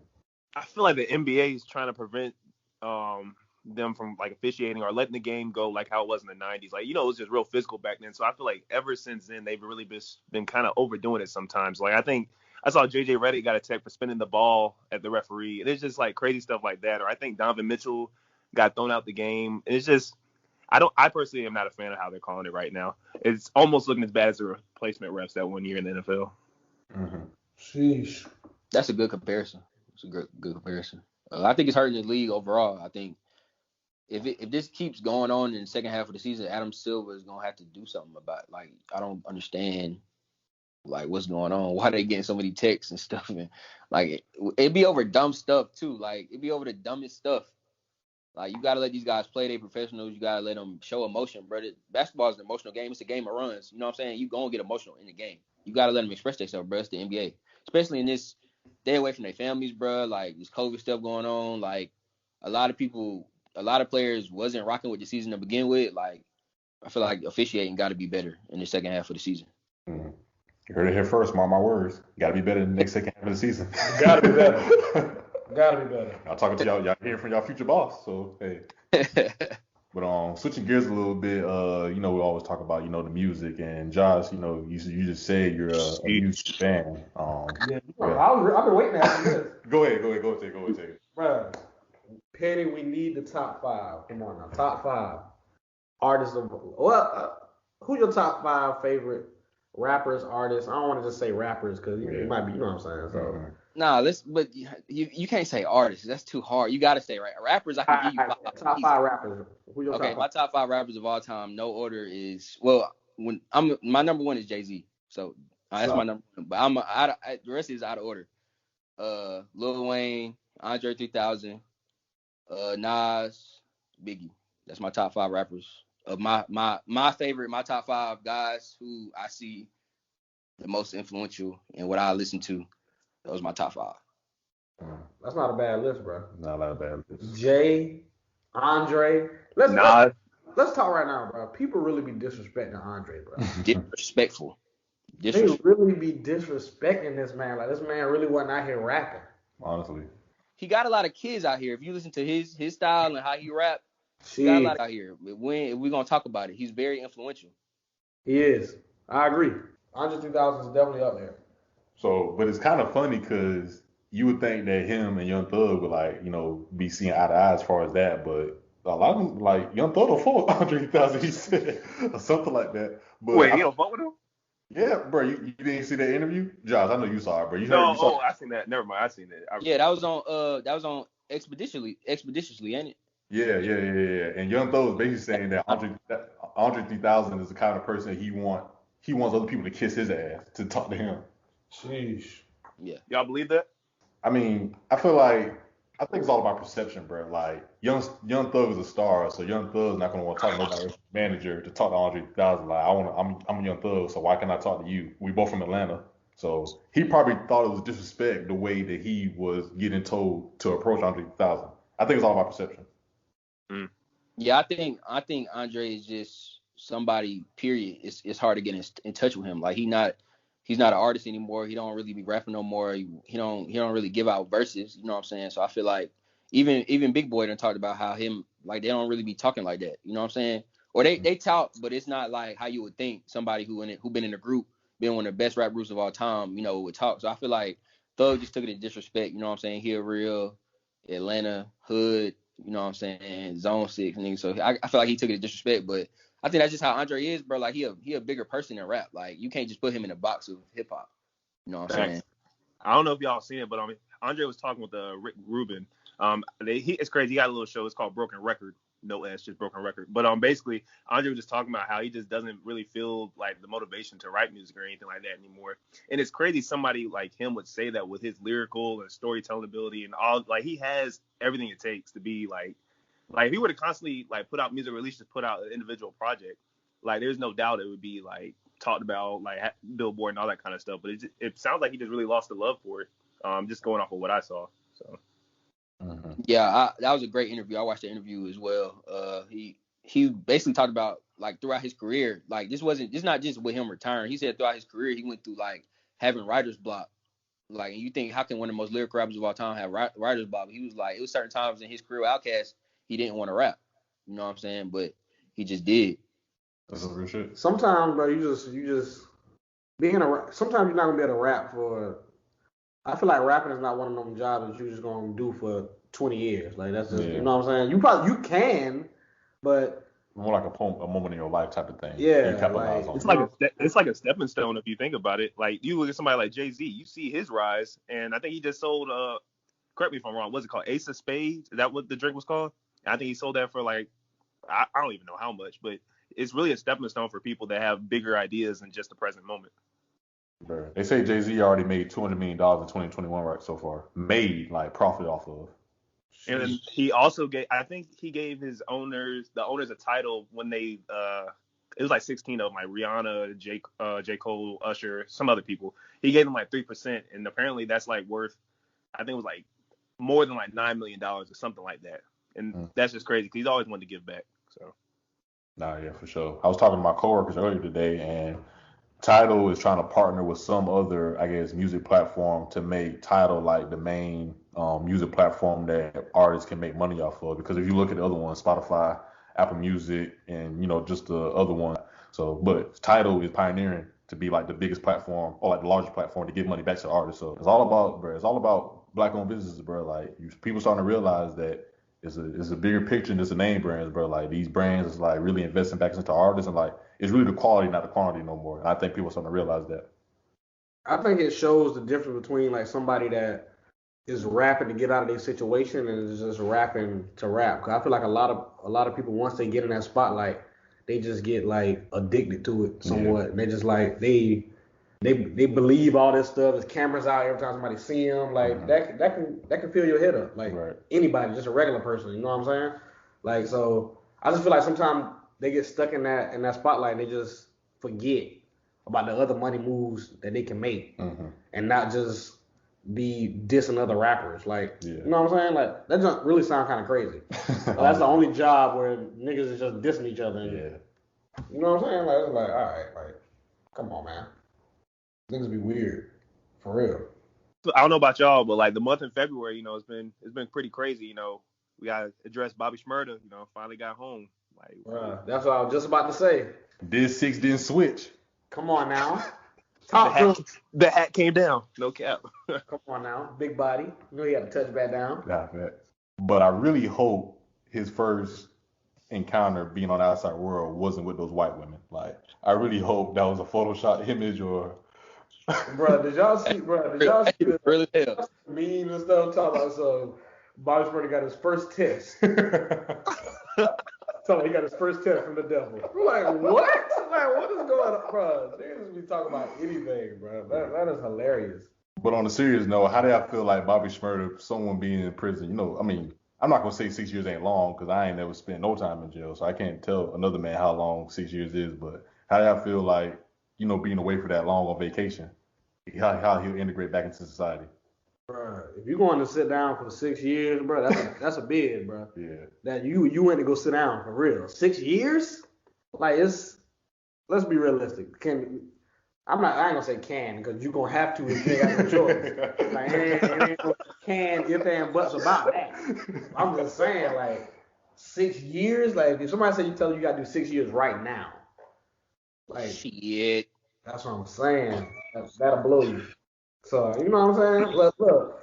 I feel like the NBA is trying to prevent them from like officiating or letting the game go like how it was in the 90s. Like, it was just real physical back then. So I feel like ever since then, they've really been kind of overdoing it sometimes. Like, I think I saw JJ Redick got a tech for spinning the ball at the referee. And it's just like crazy stuff like that. Or I think Donovan Mitchell got thrown out the game. And it's just, I personally am not a fan of how they're calling it right now. It's almost looking as bad as the replacement refs that 1 year in the NFL. Mm-hmm. Sheesh. That's a good comparison. It's a good comparison. I think it's hurting the league overall. I think if this keeps going on in the second half of the season, Adam Silver is gonna have to do something about it. Like, I don't understand like what's going on. Why they getting so many texts and stuff, and like it'd be over dumb stuff too. Like, it'd be over the dumbest stuff. Like, you gotta let these guys play. They professionals. You gotta let them show emotion, brother. Basketball is an emotional game. It's a game of runs. You know what I'm saying? You gonna get emotional in the game. You gotta let them express themselves, bro. It's the NBA, especially in this. Stay away from their families, bro. Like, this COVID stuff going on. Like, a lot of players wasn't rocking with the season to begin with. Like, I feel like officiating got to be better in the second half of the season. Mm-hmm. You heard it here first. Mark my words. Got to be better in the next second half of the season. Got to be better. Got to be better. I'm talking to y'all. Y'all hearing from y'all future boss. So hey. But switching gears a little bit. We always talk about the music, and Josh. You just said you're a music fan. I've been waiting after this. Go ahead. Take it. Bro, Penny, we need the top 5. Come on now, top 5 artists of who's your top 5 favorite rappers, artists. I don't want to just say rappers because it might be, you know what I'm saying. So Nah, but you can't say artists. That's too hard. You gotta say rappers. I can give you five. top 5 rappers. Who your Okay, top my top 5 rappers of all time, no order is my number one is Jay-Z. So that's my number one. But the rest is out of order. Lil Wayne, Andre 3000, Nas, Biggie. That's my top 5 rappers of my favorite. My top 5 guys who I see the most influential and what I listen to. Those are my top 5. That's not a bad list, bro. Not a bad list. Jay, Andre. Let's talk right now, bro. People really be disrespecting Andre, bro. Disrespectful. They really be disrespecting this man. Like, this man really wasn't out here rapping. Honestly. He got a lot of kids out here. If you listen to his style and how he rap, he got a lot out here. If we're going to talk about it, he's very influential. He is. I agree. Andre 3000 is definitely up there. So, but it's kind of funny because you would think that him and Young Thug would, like, you know, be seeing eye to eye as far as that, but a lot of them, like, Young Thug will fuck with Andre 3000, he said, or something like that. But wait, he don't fuck with him? Yeah, bro, you didn't see that interview? Josh, I know you saw it, bro. I seen that. Never mind, I seen it. That was on Expeditiously, ain't it? Yeah. And Young Thug was basically saying that Andre 3000 is the kind of person he wants other people to kiss his ass, to talk to him. Sheesh. Yeah. Y'all believe that? I mean, I think it's all about perception, bro. Like, Young Thug is a star, so Young Thug's not gonna want to talk to nobody's manager to talk to Andre 3000. Like, I'm Young Thug, so why can't I talk to you? We both from Atlanta, so he probably thought it was disrespect the way that he was getting told to approach Andre 3000. I think it's all about perception. Yeah, I think Andre is just somebody. Period. It's hard to get in touch with him. Like, he's not an artist anymore. He don't really be rapping no more. He don't really give out verses. You know what I'm saying? So I feel like even Big Boy done talked about how him, like, they don't really be talking like that. You know what I'm saying? Or they talk, but it's not like how you would think somebody who been in a group, been one of the best rap groups of all time, you know, would talk. So I feel like Thug just took it as disrespect. You know what I'm saying? He a real Atlanta hood. You know what I'm saying? Zone 6 nigga. So I feel like he took it as disrespect, but I think that's just how Andre is, bro. Like, he a bigger person than rap. Like, you can't just put him in a box of hip hop. You know what I'm saying? I don't know if y'all seen it, but Andre was talking with Rick Rubin. It's crazy. He got a little show. It's called Broken Record. No S, just Broken Record. But basically, Andre was just talking about how he just doesn't really feel like the motivation to write music or anything like that anymore. And it's crazy somebody like him would say that with his lyrical and storytelling ability and all. Like, he has everything it takes to be like if he were to constantly like put out music or at least just put out an individual project, like, there's no doubt it would be like talked about, like Billboard and all that kind of stuff. But it sounds like he just really lost the love for it. Just going off of what I saw. So. Yeah, that was a great interview. I watched the interview as well. He basically talked about, like, throughout his career, like, this not just with him retiring. He said throughout his career he went through, like, having writer's block. Like, and you think, how can one of the most lyrical rappers of all time have writer's block? He was like, it was certain times in his career with Outkast he didn't want to rap. You know what I'm saying? But he just did. That's some real shit. Sometimes, bro, you just sometimes you're not gonna be able to rap for. I feel like rapping is not one of them jobs that you're just gonna do for 20 years. Like, that's just, you know what I'm saying? You can, but more like a moment in your life type of thing. Yeah, it's like a stepping stone if you think about it. Like, you look at somebody like Jay-Z, you see his rise, and I think he just sold. Correct me if I'm wrong. What's it called? Ace of Spades? Is that what the drink was called? I think he sold that for, like, I don't even know how much, but it's really a stepping stone for people that have bigger ideas than just the present moment. Bro, they say Jay-Z already made $200 million in 2021 right so far. Made, like, profit off of. And then he also gave the owners a title when they it was like 16 of them, like Rihanna, J. Cole, Usher, some other people. He gave them like 3%, and apparently that's like worth, I think it was like more than like $9 million or something like that. And that's just crazy because he's always wanted to give back. So. Nah, yeah, for sure. I was talking to my coworkers earlier today, and Tidal is trying to partner with some other, I guess, music platform to make Tidal like the main music platform that artists can make money off of. Because if you look at the other ones, Spotify, Apple Music, and, you know, just the other one. So, but Tidal is pioneering to be like the biggest platform or like the largest platform to give money back to artists. So it's all about, bro. It's all about black-owned businesses, bro. Like, people starting to realize that it's a bigger picture than just a name brands, bro. Like, these brands is like really investing back into artists, and like it's really the quality, not the quantity no more. And I think people are starting to realize that. I think it shows the difference between like somebody that is rapping to get out of their situation and is just rapping to rap. 'Cause I feel like a lot of people once they get in that spotlight, they just get like addicted to it somewhat. Yeah. And they just like they believe all this stuff. There's cameras out every time somebody see them. Like that can fill your head up. Like anybody, just a regular person. You know what I'm saying? Like so, I just feel like sometimes they get stuck in that spotlight and they just forget about the other money moves that they can make and not just be dissing other rappers. Like, you know what I'm saying? Like, that doesn't really sound kind of crazy. That's the only job where niggas is just dissing each other. And, you know what I'm saying? Like, it's like, all right, like, come on, man. Niggas be weird. For real. So, I don't know about y'all, but like the month in February, you know, it's been pretty crazy. You know, we got to address Bobby Shmurda, you know, finally got home. Like, that's what I was just about to say. This 6 didn't switch. Come on now. The hat came down. No cap. Come on now. Big body. You know he had to touch back down. Yeah, but I really hope his first encounter being on the outside world wasn't with those white women. Like, I really hope that was a Photoshop image or... Bro, did y'all see the really hell. Meme and stuff talking about so Bobby Shmurda got his first test. So he got his first test from the devil. We're like, what? Like, what is going on, bro? Niggas be talking about anything, bro. That is hilarious. But on a serious note, how do I feel like Bobby Shmurda, someone being in prison? You know, I mean, I'm not gonna say 6 years ain't long because I ain't never spent no time in jail, so I can't tell another man how long 6 years is. But how do I feel like, you know, being away for that long on vacation, how he'll integrate back into society? Bro, if you're going to sit down for 6 years, bro, that's a bid, bro. Yeah. That you went to go sit down for real. 6 years? Like let's be realistic. I ain't gonna say can because you're gonna have to if you ain't got no choice. Like it ain't no can, if and buts about that. I'm just saying, like 6 years, like if somebody say you gotta do 6 years right now, like shit. That's what I'm saying. That'll blow you. So, you know what I'm saying? Look,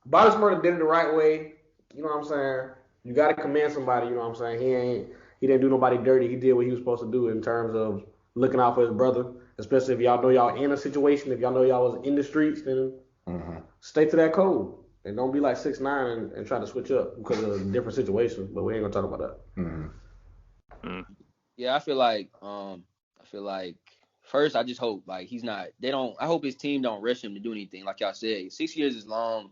Bobby Shmurda did it the right way. You know what I'm saying? You got to commend somebody, you know what I'm saying? He didn't do nobody dirty. He did what he was supposed to do in terms of looking out for his brother, especially if y'all know y'all in a situation. If y'all know y'all was in the streets, then stay to that code. And don't be like 6'9" and try to switch up because of different situations. But we ain't going to talk about that. Yeah, I feel like first, I just hope like I hope his team don't rush him to do anything. Like y'all said, 6 years is long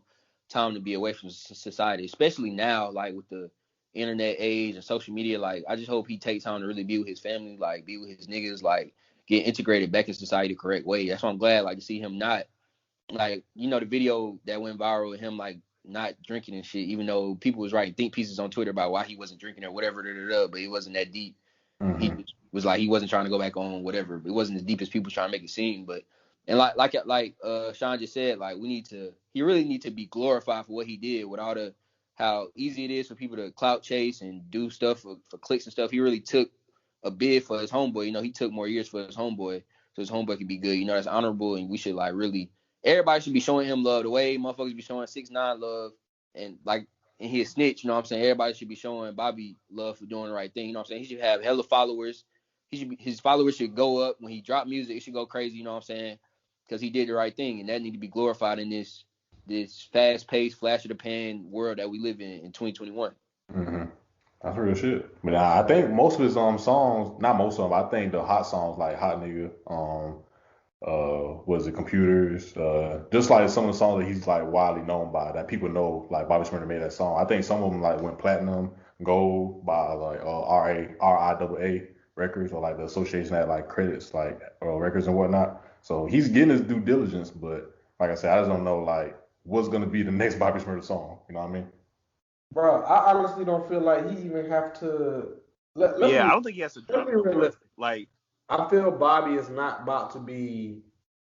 time to be away from society, especially now, like with the internet age and social media. Like, I just hope he takes time to really be with his family, like be with his niggas, like get integrated back in society the correct way. That's why I'm glad, like, to see him not, like, you know, the video that went viral with him, like, not drinking and shit, even though people was writing think pieces on Twitter about why he wasn't drinking or whatever, but it wasn't that deep. He was like, he wasn't trying to go back on whatever. It wasn't as deep as people trying to make it seem. But and like Sean just said, like he really need to be glorified for what he did with all the how easy it is for people to clout chase and do stuff for clicks and stuff. He really took a bid for his homeboy. You know, he took more years for his homeboy so his homeboy could be good. You know, that's honorable, and we should like really everybody should be showing him love the way motherfuckers be showing 6ix9ine love and like. And he a snitch, you know what I'm saying? Everybody should be showing Bobby love for doing the right thing, you know what I'm saying? He should have hella followers. His followers should go up. When he drop music, it should go crazy, you know what I'm saying? Because he did the right thing, and that need to be glorified in this fast-paced, flash-of-the-pan world that we live in 2021. That's real shit. But I think most of his songs, not most of them, I think the hot songs like Hot Nigga, was it Computers, just like some of the songs that he's like widely known by that people know, like Bobby Shmurda made that song. I think some of them like went platinum, gold by like RIAA records or like the association that like credits like records and whatnot. So he's getting his due diligence, but like I said, I just don't know like what's gonna be the next Bobby Shmurda song. You know what I mean? Bro, I honestly don't feel like he even have to. I don't think he has to drop it. Like, I feel Bobby is not about to be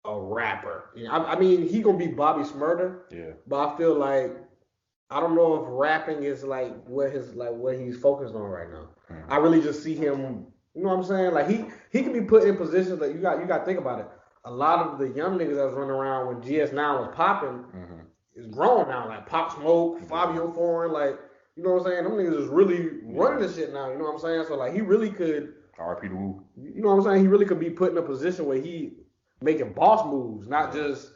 a rapper. You know, I mean, he gonna be Bobby Shmurda. Yeah. But I feel like I don't know if rapping is like what he's focused on right now. I really just see him. You know what I'm saying? Like he can be put in positions that you got to think about it. A lot of the young niggas that was running around when GS9 was popping is grown now. Like Pop Smoke, Fabio Foreign, like, you know what I'm saying? Them niggas is really running this shit now. You know what I'm saying? So like he really could RP the Woo. You know what I'm saying? He really could be put in a position where he making boss moves, not just,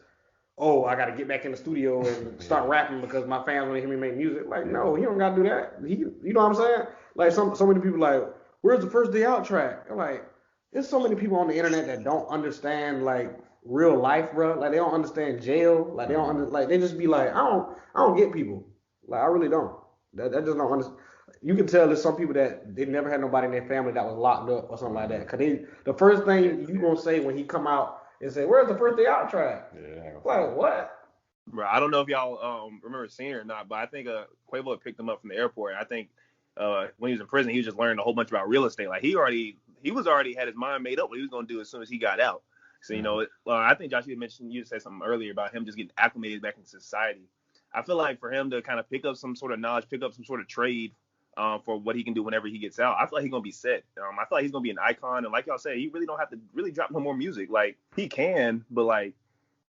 oh, I got to get back in the studio and start rapping because my fans want to hear me make music. Like, no, he don't got to do that. You know what I'm saying? Like, so many people like, where's the first day out track? I'm like, there's so many people on the internet that don't understand like real life, bro. Like, they don't understand jail. Like, they don't like they just be like, I don't get people. Like, I really don't. That just don't understand. You can tell there's some people that they never had nobody in their family that was locked up or something like that. Cause the first thing you gonna say when he come out and say, "Where's the first day out track?" Yeah. Like what? Bro, I don't know if y'all remember seeing it or not, but I think Quavo had picked him up from the airport. I think when he was in prison, he was just learning a whole bunch about real estate. Like he was already had his mind made up what he was gonna do as soon as he got out. So I think Josh, you said something earlier about him just getting acclimated back into society. I feel like for him to kind of pick up some sort of knowledge, pick up some sort of trade. For what he can do whenever he gets out, I feel like he's gonna be set. I feel like he's gonna be an icon, and like y'all say, he really don't have to really drop no more music. Like he can, but like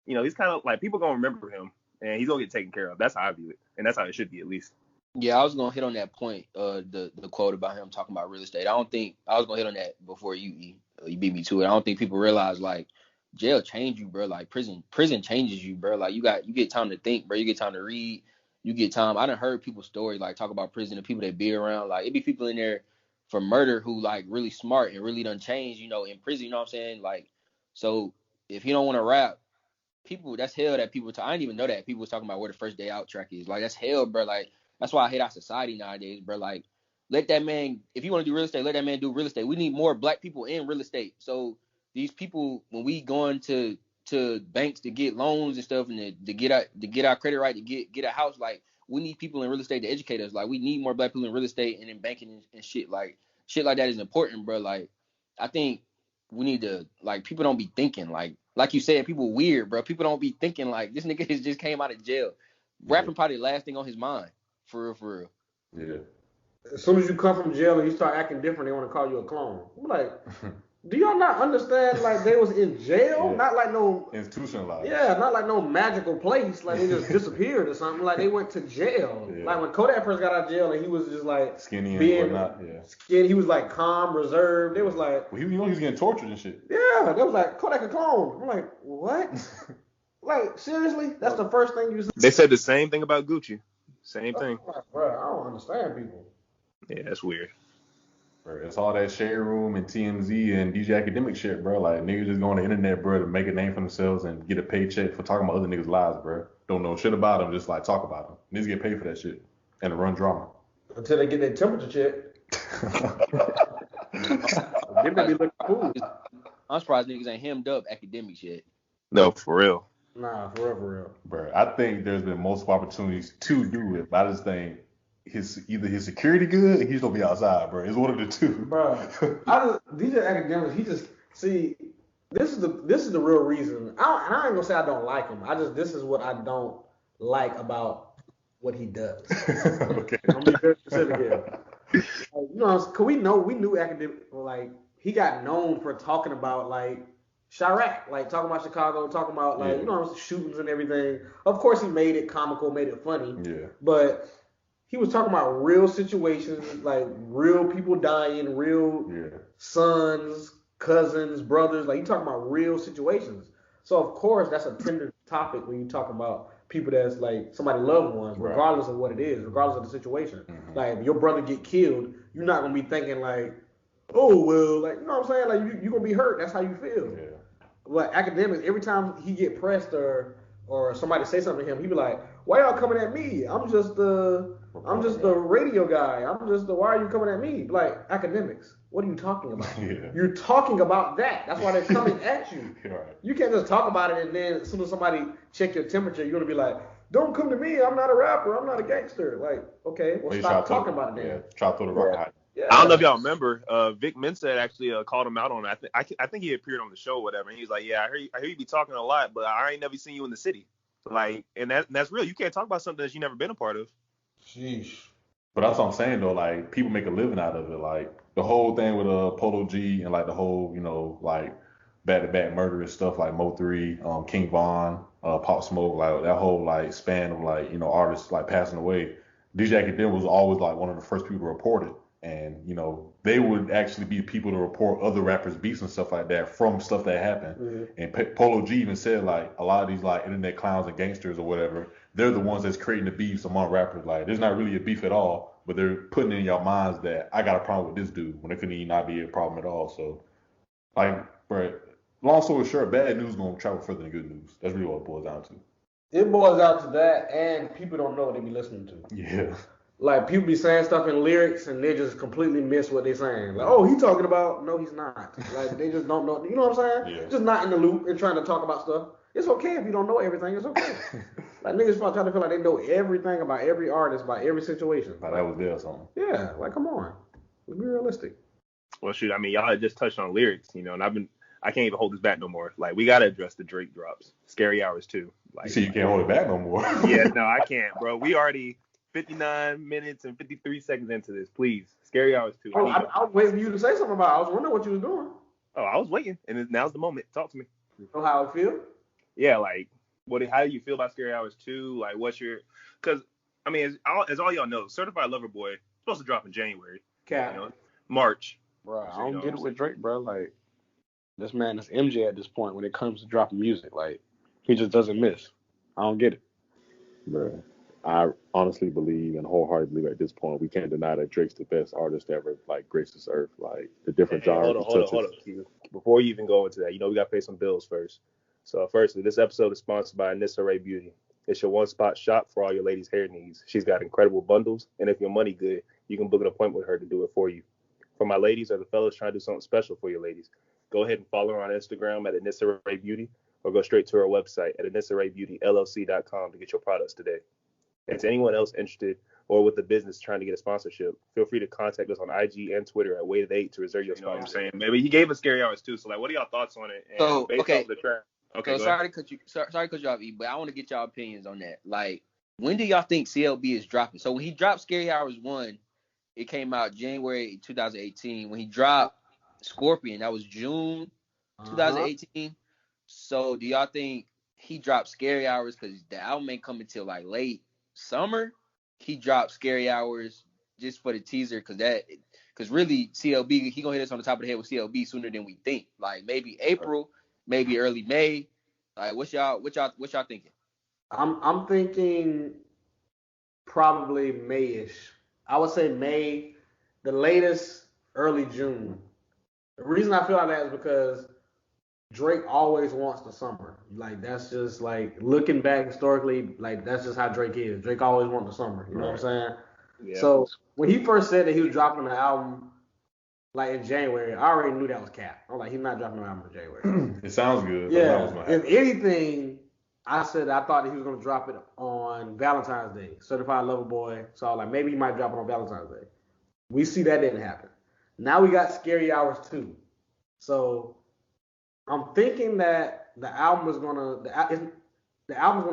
he's kind of like people gonna remember him, and he's gonna get taken care of. That's how I view it, and that's how it should be at least. Yeah, I was gonna hit on that point, the quote about him talking about real estate. I don't think I was gonna hit on that before you beat me to it. I don't think people realize like jail changed you, bro. Like prison changes you, bro. Like you get time to think, bro. You get time to read. You get time. I done heard people's stories, like talk about prison and people they be around. Like it be people in there for murder who like really smart and really done changed, in prison. You know what I'm saying? Like, so if you don't want to rap, people, that's hell that people. I didn't even know that people was talking about where the first day out track is. Like that's hell, bro. Like that's why I hate our society nowadays, bro. Like let that man, if you want to do real estate, let that man do real estate. We need more black people in real estate. So these people, when we going to banks to get loans and stuff and to get our credit right, to get a house, like we need people in real estate to educate us. Like we need more black people in real estate and in banking and shit. Like shit like that is important, bro. Like I think we need to, like, people don't be thinking like you said, people weird, bro. People don't be thinking like this nigga just came out of jail. Rapping probably the last thing on his mind. For real. Yeah. As soon as you come from jail and you start acting different, they want to call you a clone. I'm like, do y'all not understand? Like they was in jail, not like no institutionalized. Yeah, not like no magical place. Like they just disappeared or something. Like they went to jail. Yeah. Like when Kodak first got out of jail and he was just like skinny and whatnot. Yeah. Skinny. He was like calm, reserved. It was like, well, he was getting tortured and shit. Yeah, that was like Kodak a clone. I'm like, what? Like seriously? That's the first thing you said. They said the same thing about Gucci. Same thing. Bro, I don't understand people. Yeah, that's weird. Bro, it's all that Shade Room and TMZ and DJ Academic shit, bro. Like, niggas just go on the internet, bro, to make a name for themselves and get a paycheck for talking about other niggas' lives, bro. Don't know shit about them, just, like, talk about them. Niggas get paid for that shit and to run drama. Until they get their temperature checked. They may be looking cool. I'm surprised niggas ain't hemmed up academics yet. No, for real. Nah, for real. Bro, I think there's been multiple opportunities to do it, but I just think either his security good and he's gonna be outside, bro. It's one of the two. Bro, these are academics. He just see this is the real reason. I ain't gonna say I don't like him. This is what I don't like about what he does. Okay. I'm gonna be very specific here. Cause we knew academic, like he got known for talking about like Chirac, like talking about Chicago, talking about like shootings and everything. Of course, he made it comical, made it funny. Yeah. But he was talking about real situations, like real people dying, real sons, cousins, brothers. Like, he talking about real situations. So, of course, that's a tender topic when you talk about people that's, like, somebody's loved ones, regardless of what it is, regardless of the situation. Mm-hmm. Like, if your brother get killed, you're not going to be thinking, like, oh, well, like, you know what I'm saying? Like, you're going to be hurt. That's how you feel. Yeah. But academics, every time he get pressed or somebody say something to him, he be like, why y'all coming at me? I'm just the radio guy. Why are you coming at me? Like, academics, what are you talking about? Yeah. You're talking about that. That's why they're coming at you. Right. You can't just talk about it and then as soon as somebody check your temperature, you're going to be like, don't come to me. I'm not a rapper. I'm not a gangster. Like, okay, well, stop talking about it then. Yeah, try to throw the rock. Yeah. I don't know if y'all remember, Vic Mensa actually called him out on it. I think he appeared on the show or whatever, and he was like, yeah, I hear you be talking a lot, but I ain't never seen you in the city. Like, and that's real. You can't talk about something that you never been a part of. Sheesh. But that's what I'm saying, though. Like, people make a living out of it. Like, the whole thing with Polo G and, like, the whole, like, back-to-back murder and stuff like Mo 3, King Von, Pop Smoke, like, that whole, like, span of, like, artists, like, passing away. DJ Academic was always, like, one of the first people to report it. And, you know, they would actually be people to report other rappers' beefs and stuff like that from stuff that happened. Mm-hmm. And Polo G even said, like, a lot of these, like, internet clowns and gangsters or whatever, they're the ones that's creating the beefs among rappers. Like, there's not really a beef at all, but they're putting in your minds that I got a problem with this dude when it could even not be a problem at all. So, like, bro, long story short, bad news going to travel further than good news. That's really what it boils down to. It boils out to that, and people don't know what they be listening to. Yeah. Like, people be saying stuff in lyrics, and they just completely miss what they saying. Like, oh, he talking about, no, he's not. Like, they just don't know. You know what I'm saying? Yeah. Just not in the loop and trying to talk about stuff. It's okay if you don't know everything. It's okay. Like, niggas trying to feel like they know everything about every artist, about every situation. Like, that was there or something. Yeah, like, come on. Let's be realistic. Well, shoot, I mean, y'all had just touched on lyrics, you know, and I can't even hold this back no more. Like, we got to address the Drake drops. Scary Hours, too. Like, You see, you can't hold it back no more. Yeah, no, I can't, bro. We already 59 minutes and 53 seconds into this. Please, Scary Hours, too. Oh, I was waiting for you to say something about it. I was wondering what you was doing. Oh, I was waiting, and now's the moment. Talk to me. You know how it feel? Yeah, like, how do you feel about Scary Hours 2? Like, because, I mean, as all y'all know, Certified Lover Boy is supposed to drop in January. Cap. You know, March. Bro, I You know don't what get I'm it with Drake, bro. Like, this man is MJ at this point when it comes to dropping music. Like, he just doesn't miss. I don't get it. Bro, I honestly believe and wholeheartedly believe at this point we can't deny that Drake's the best artist ever, like, graced this earth. Like, the different genres. Hold on. Q. Before you even go into that, you know we got to pay some bills first. So, firstly, this episode is sponsored by Anissa Ray Beauty. It's your one-spot shop for all your ladies' hair needs. She's got incredible bundles, and if your money good, you can book an appointment with her to do it for you. For my ladies or the fellas trying to do something special for your ladies, go ahead and follow her on Instagram at Anissa Ray Beauty, or go straight to her website at AnissaRayBeautyLLC.com to get your products today. And to anyone else interested or with the business trying to get a sponsorship, feel free to contact us on IG and Twitter at Waited8 to reserve your spot. You know what I'm saying? Maybe he gave us Scary Hours too. So, like, what are y'all thoughts on it? And So, based okay. off the track. Okay, So sorry to cut you off, E, but I want to get y'all opinions on that. Like, when do y'all think CLB is dropping? So when he dropped Scary Hours 1, it came out January 2018. When he dropped Scorpion, that was June 2018. So do y'all think he dropped Scary Hours because the album ain't coming till like late summer? He dropped Scary Hours just for the teaser because really CLB, he gonna hit us on the top of the head with CLB sooner than we think. Like maybe April, maybe early May. Like what y'all thinking? I'm thinking probably May-ish. I would say May, the latest early June. The reason I feel like that is because Drake always wants the summer. Like that's just like looking back historically, like that's just how Drake is. Drake always wants the summer. You know what I'm saying? Yeah. So when he first said that he was dropping the album like in January, I already knew that was cap. I was like, he's not dropping the album in January. It sounds good. Yeah. If anything, I said I thought that he was gonna drop it on Valentine's Day, Certified Lover Boy. So I was like, maybe he might drop it on Valentine's Day. We see that didn't happen. Now we got Scary Hours 2. So I'm thinking that the album's gonna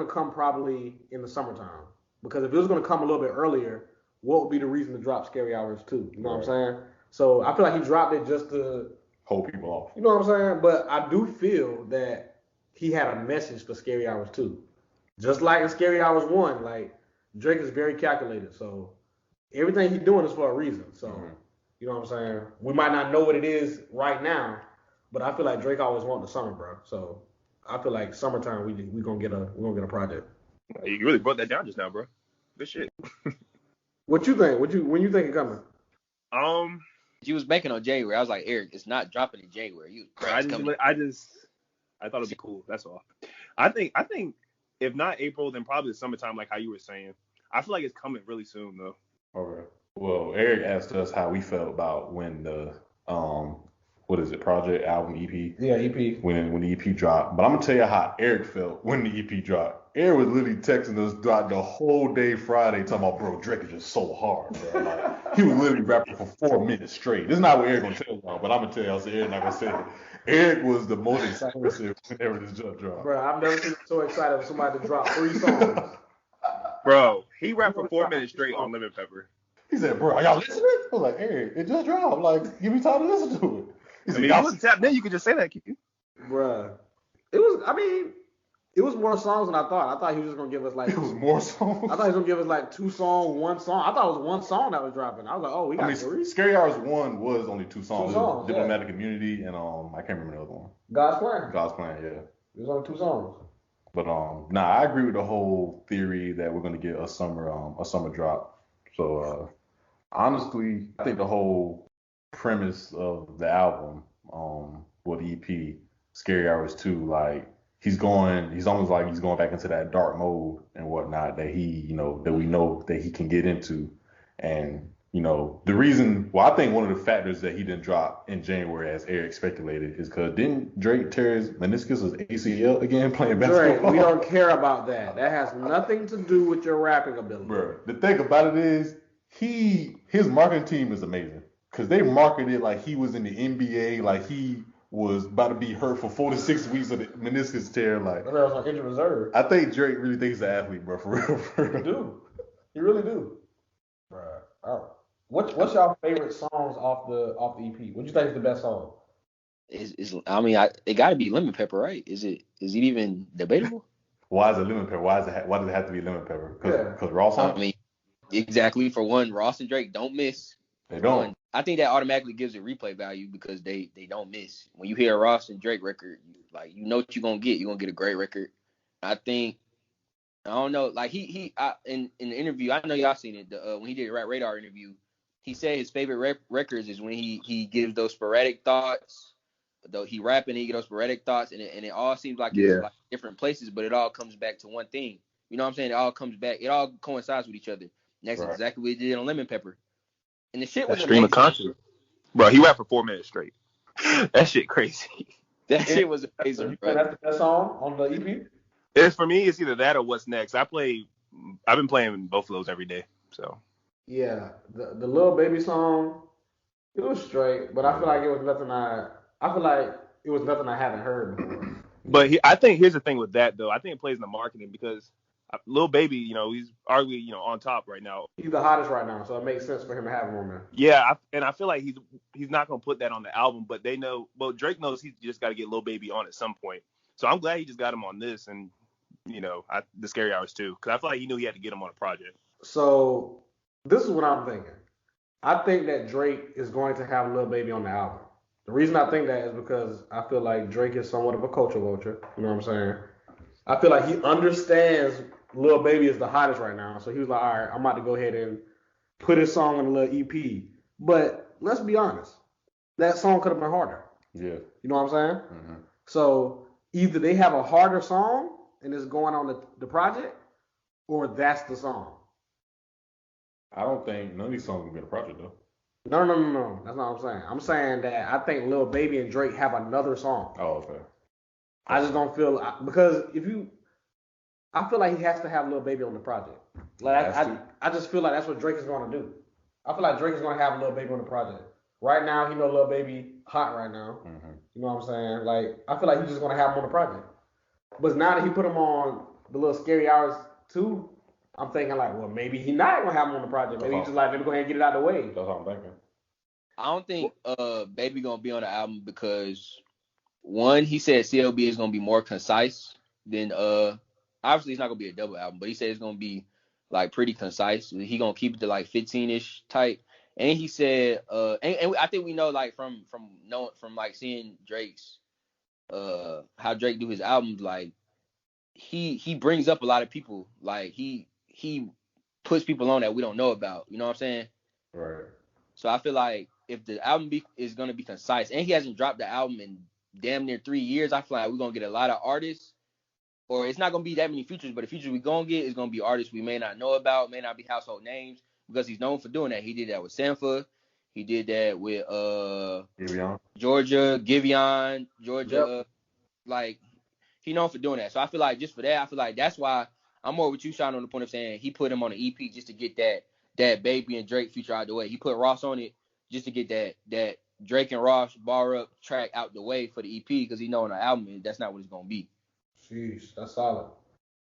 come probably in the summertime. Because if it was gonna come a little bit earlier, what would be the reason to drop Scary Hours 2? You know what I'm saying? So I feel like he dropped it just to hold people off. You know what I'm saying? But I do feel that he had a message for Scary Hours 2. Just like in Scary Hours 1, like Drake is very calculated. So everything he's doing is for a reason. So you know what I'm saying? We might not know what it is right now, but I feel like Drake always wanted the summer, bro. So I feel like summertime we're gonna get a project. You really broke that down just now, bro. Good shit. What you think? When you think it coming? He was banking on January. I was like, Eric, it's not dropping in January. I thought it'd be cool. That's all. I think if not April, then probably the summertime, like how you were saying. I feel like it's coming really soon though. Okay. Well, Eric asked us how we felt about when the project album EP? Yeah, EP. When the EP dropped. But I'm gonna tell you how Eric felt when the EP dropped. Eric was literally texting us throughout the whole day Friday talking about, bro, Drake is just so hard, bro. Like, he was literally rapping for 4 minutes straight. This is not what Eric gonna tell y'all, but I'm gonna tell y'all, so Eric not gonna say it. Eric was the most excited whenever this jump dropped. Bro, I've never been so excited for somebody to drop 3 songs. Bro, he rapped for 4 minutes straight on Lemon Pepper. He said, bro, are y'all listening? I was like, Eric, it just dropped. I'm like, give me time to listen to it. He said, I mean, you wasn't tapped in, you could just say that, Q. Bruh. It was more songs than I thought. I thought he was just gonna give us like. It was more songs. I thought he was gonna give us like 2 songs, 1 song. I thought it was 1 song that was dropping. I was like, oh, we got 3. Scary Hours 1 was only 2 songs. 2 songs, Diplomatic Immunity and I can't remember the other one. God's Plan, yeah. It was only 2 songs. But I agree with the whole theory that we're gonna get a summer drop. So honestly, I think the whole premise of the album, or the EP, Scary Hours 2, like he's almost like he's going back into that dark mode and whatnot that we know that he can get into. And the reason, I think one of the factors that he didn't drop in January, as Eric speculated, is because didn't Drake tear his meniscus or ACL again playing basketball? Drake, we don't care about that. That has nothing to do with your rapping ability. Bro, the thing about it is, his marketing team is amazing because they marketed it like he was in the NBA, like he was about to be hurt for 4 to 6 weeks of the meniscus tear. Like, that was on injured reserve. I think Drake really thinks he's an athlete, bro. For real. He do. He really do. Bro. Oh. What's y'all favorite songs off the EP? What do you think is the best song? It got to be Lemon Pepper, right? Is it even debatable? Why is it Lemon Pepper? Why does it have to be Lemon Pepper? Because Ross on? I mean, exactly. For one, Ross and Drake don't miss. They don't. One, I think that automatically gives it replay value because they don't miss. When you hear a Ross and Drake record, like you know what you're gonna get. You're gonna get a great record. I don't know. Like in the interview, I know y'all seen it. When he did a Rap Radar interview, he said his favorite records is when he gives those sporadic thoughts. Though he rapping, he get those sporadic thoughts, and it all seems like it's like different places, but it all comes back to one thing. You know what I'm saying? It all comes back. It all coincides with each other. And that's exactly what he did on Lemon Pepper. And the shit was stream of conscious. Bro, he rapped for 4 minutes straight. That shit crazy. That shit was amazing, bro. That's the best song on the EP? It's for me, it's either that or What's Next. I've been playing both of those every day. So yeah, the Lil Baby song, it was straight, but I feel like it was nothing I haven't heard before. But I think here's the thing with that though. I think it plays in the marketing because Lil Baby, he's arguably, on top right now. He's the hottest right now, so it makes sense for him to have him on there. Yeah, and I feel like he's not gonna put that on the album, but Drake knows he's just got to get Lil Baby on at some point. So I'm glad he just got him on this, and the Scary Hours too, because I feel like he knew he had to get him on a project. So this is what I'm thinking. I think that Drake is going to have Lil Baby on the album. The reason I think that is because I feel like Drake is somewhat of a culture vulture. You know what I'm saying? I feel like he understands Lil Baby is the hottest right now. So he was like, all right, I'm about to go ahead and put his song on the little EP. But let's be honest. That song could have been harder. Yeah. You know what I'm saying? Mm-hmm. So either they have a harder song and it's going on the project, or that's the song. I don't think none of these songs will be in the project, though. No. That's not what I'm saying. I'm saying that I think Lil Baby and Drake have another song. Oh, okay. I just don't feel because I feel like he has to have Lil Baby on the project. Like I just feel like that's what Drake is going to do. I feel like Drake is going to have Lil Baby on the project. Right now, he know Lil Baby hot right now. Mm-hmm. You know what I'm saying? Like I feel like he's just going to have him on the project. But now that he put him on the little Scary Hours 2, I'm thinking like, well, maybe he not going to have him on the project. Maybe he's just like, let me go ahead and get it out of the way. That's what I'm thinking. I don't think Baby gonna be on the album because one, he said CLB is gonna be more concise than obviously it's not gonna be a double album, but he said it's gonna be like pretty concise. He gonna keep it to like 15-ish type. And he said and I think we know like from like seeing Drake's how Drake do his albums, like he brings up a lot of people. Like he puts people on that we don't know about. You know what I'm saying? Right. So I feel like if the album is going to be concise, and he hasn't dropped the album in damn near 3 years, I feel like we're going to get a lot of artists, or it's not going to be that many features, but the features we're going to get is going to be artists we may not know about, may not be household names, because he's known for doing that. He did that with Sanfa. He did that with Giveon, Georgia. Yep. Like, he known for doing that. So I feel like just for that, I feel like that's why I'm more with you, Sean, on the point of saying he put him on the EP just to get that Baby and Drake feature out the way. He put Ross on it just to get that Drake and Ross bar up track out the way for the EP, because he know on the album that's not what it's gonna be. Jeez, that's solid.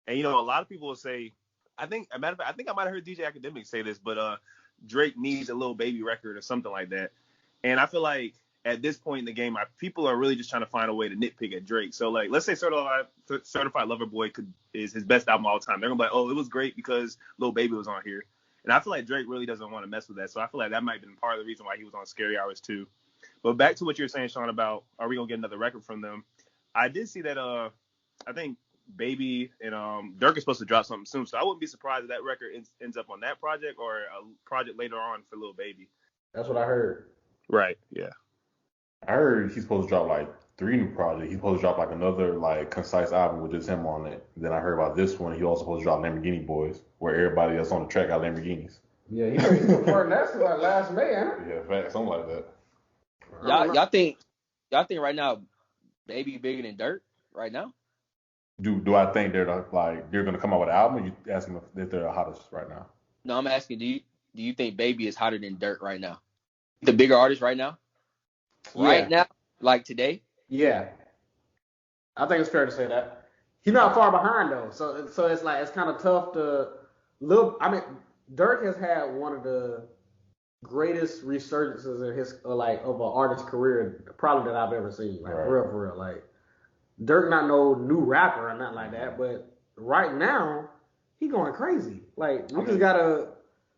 And a lot of people will say, I think I might have heard DJ Academic say this, but Drake needs a Lil Baby record or something like that. And I feel like at this point in the game, people are really just trying to find a way to nitpick at Drake. So like, let's say Certified Lover Boy is his best album of all time. They're gonna be like, oh, it was great because Lil Baby was on here. And I feel like Drake really doesn't want to mess with that. So I feel like that might have been part of the reason why he was on Scary Hours too. But back to what you were saying, Sean, about are we gonna get another record from them? I did see that I think Baby and Dirk is supposed to drop something soon. So I wouldn't be surprised if that record ends up on that project or a project later on for Lil Baby. That's what I heard. Right, yeah. I heard he's supposed to drop like 3 new projects. He's supposed to drop like another like concise album with just him on it. Then I heard about this one. He also supposed to drop Lamborghini Boys, where everybody that's on the track got Lamborghinis. Yeah, he's confirmed that's like last May, ain't it? Yeah, facts, something like that. Y'all think right now Baby bigger than Dirt right now? Do I think they're gonna come out with an album? Or you asking if they're the hottest right now? No, I'm asking, do you think Baby is hotter than Dirt right now? The bigger artist right now? Yeah. Right now? Like today? Yeah. I think it's fair to say that. He's not far behind though. So it's like it's kind of tough to look. I mean, Dirk has had one of the greatest resurgences in his of an artist's career probably that I've ever seen. Like for real. Like Dirk not no new rapper or nothing like that, but right now he going crazy. Like we just gotta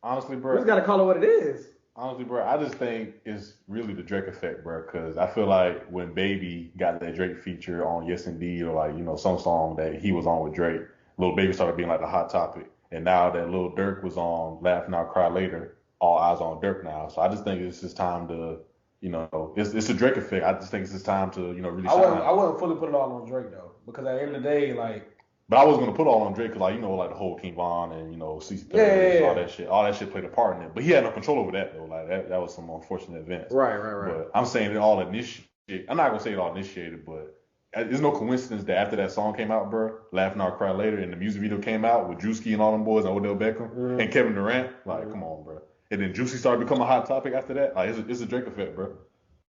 honestly, bro. We just gotta call it what it is. Honestly, bro, I just think it's really the Drake effect, bro. Because I feel like when Baby got that Drake feature on Yes Indeed or some song that he was on with Drake, Lil Baby started being like the hot topic. And now that Lil Durk was on Laugh Now Cry Later, all eyes on Durk now. So I just think it's just time to, it's a Drake effect. I just think it's just time to, really shine. I wouldn't fully put it all on Drake though, because at the end of the day, But I was gonna put it all on Drake because, the whole King Von and CC3, all that shit played a part in it. But he had no control over that though. Like that was some unfortunate events. Right. But I'm saying it all initiated. I'm not gonna say it all initiated, but there's no coincidence that after that song came out, bro, Laugh Now Cry Later, and the music video came out with Drewski and all them boys and Odell Beckham and Kevin Durant. Come on, bro. And then Juicy started becoming a hot topic after that. Like it's a Drake effect, bro.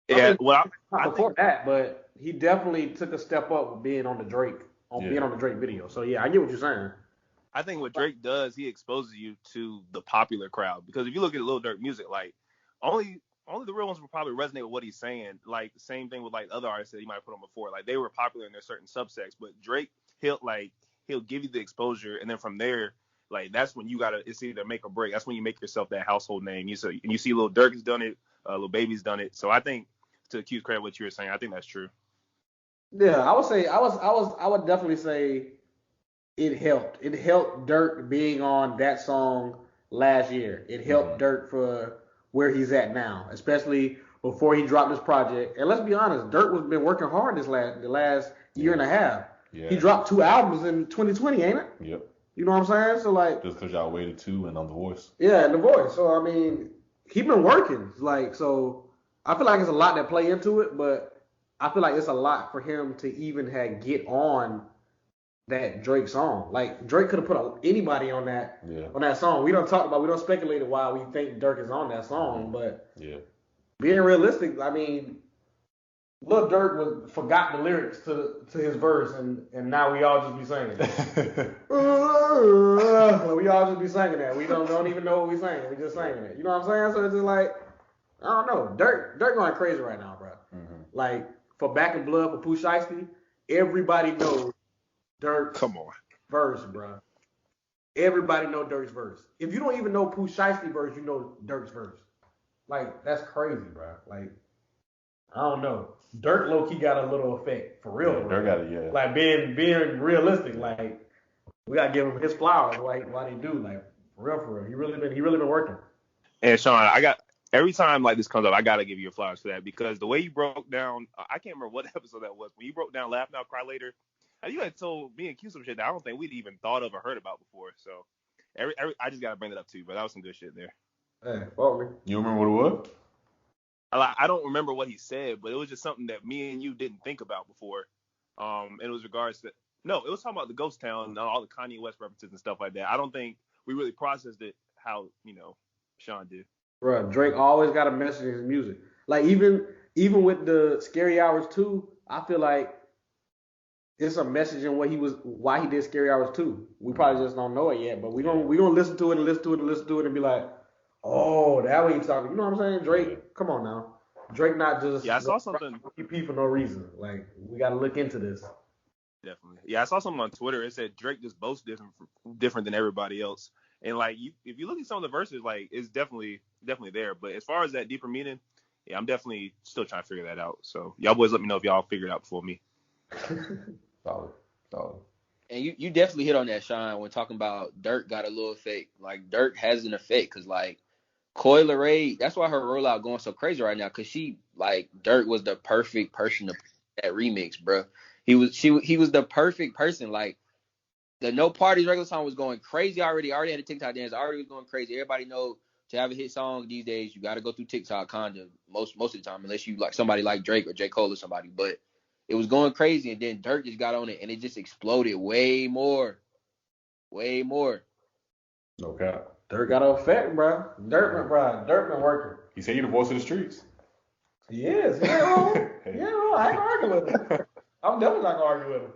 Yeah, that, but he definitely took a step up with being on the Drake. Being on the Drake video. So yeah, I get what you're saying. I think what Drake does, he exposes you to the popular crowd. Because if you look at Lil Durk music, only the real ones will probably resonate with what he's saying. Like the same thing with other artists that he might have put on before. Like they were popular in their certain subsects, but Drake he'll give you the exposure, and then from there, that's when it's either make or break. That's when you make yourself that household name. You see Lil Durk has done it, Lil Baby's done it. So I think to accuse credit what you were saying, I think that's true. Yeah, I would definitely say it helped. It helped Dirk being on that song last year. It helped Dirk for where he's at now, especially before he dropped this project. And let's be honest, Dirk was been working hard the last year and a half. Yeah. He dropped 2 albums in 2020, ain't it? Yep. You know what I'm saying? So just because y'all waited 2 and on The Voice. Yeah, and The Voice. So I mean, he been working. So I feel like it's a lot that play into it, but I feel like it's a lot for him to even get on that Drake song. Like Drake could have put anybody on that song. We don't speculate why we think Dirk is on that song, but being realistic, I mean, Lil Durk forgot the lyrics to his verse, and now we all just be singing it. We all just be singing that. We don't even know what we saying. We just singing it. You know what I'm saying? So it's just I don't know. Dirk going crazy right now, bro. Mm-hmm. For Back in Blood, for Pooh Shiesty, everybody knows Dirk's verse, bro. Everybody know Dirk's verse. If you don't even know Pooh Shiesty verse, you know Dirk's verse. That's crazy, bro. I don't know. Dirk low-key got a little effect, for real. Yeah, Dirk got it, yeah. Being realistic, we got to give him his flowers while they do, for real. He really been working. And Sean, every time this comes up, I gotta give you your flowers for that, because the way you broke down, I can't remember what episode that was, when you broke down Laugh Now Cry Later, you had told me and Q some shit that I don't think we'd even thought of or heard about before. So I just gotta bring that up to you, but that was some good shit there. Hey, follow me. You remember what it was? I don't remember what he said, but it was just something that me and you didn't think about before. And it was it was talking about the ghost town and all the Kanye West references and stuff like that. I don't think we really processed it how Sean did. Bro, Drake always got a message in his music. Even with the Scary Hours 2, I feel like it's a message in why he did Scary Hours 2. We probably just don't know it yet, but we gonna listen to it and be like, oh, that way he's talking. You know what I'm saying? Drake, come on now. Drake not just Yeah, I saw something. EP for no reason. Like, we got to look into this. Definitely. Yeah, I saw something on Twitter. It said Drake just boasts different than everybody else. And like, if you look at some of the verses, like it's definitely there. But as far as that deeper meaning, yeah, I'm definitely still trying to figure that out. So y'all boys, let me know if y'all figure it out before me. Solid. And you definitely hit on that, Sean, when talking about Dirk got a little effect. Like, Dirk has an effect because, like, Coi Leray, that's why her rollout going so crazy right now, because Dirk was the perfect person to put that remix, bro. He was the perfect person. Like, the No Parties regular song was going crazy already. Already had a TikTok dance. Already was going crazy. Everybody know to have a hit song these days, you got to go through TikTok kind of most of the time, unless you like somebody like Drake or J. Cole or somebody. But it was going crazy, and then Dirk just got on it, and it just exploded way more. No cap. Dirk got an effect, bro. Dirk been working. He said he the voice of the streets. He is. He ain't wrong. He ain't wrong. I ain't arguing with him. I'm definitely not gonna argue with him.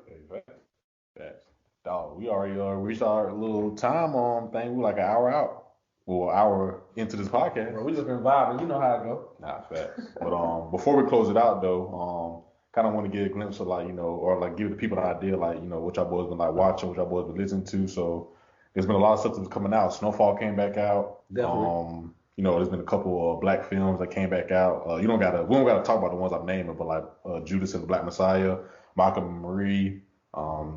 Facts. Dog, we already reached our little time on thing. We're like an hour out. Well, an hour into this podcast. Bro, we just been vibing. You know how it go. Nah, facts. But before we close it out though, kind of want to get a glimpse of like, you know, or like give the people an idea like, you know, what y'all boys been like watching, what y'all boys been listening to. So there's been a lot of stuff that's coming out. Snowfall came back out. Definitely. You know, there's been a couple of black films that came back out. We don't gotta talk about the ones I'm naming, but like Judas and the Black Messiah, Malcolm and Marie,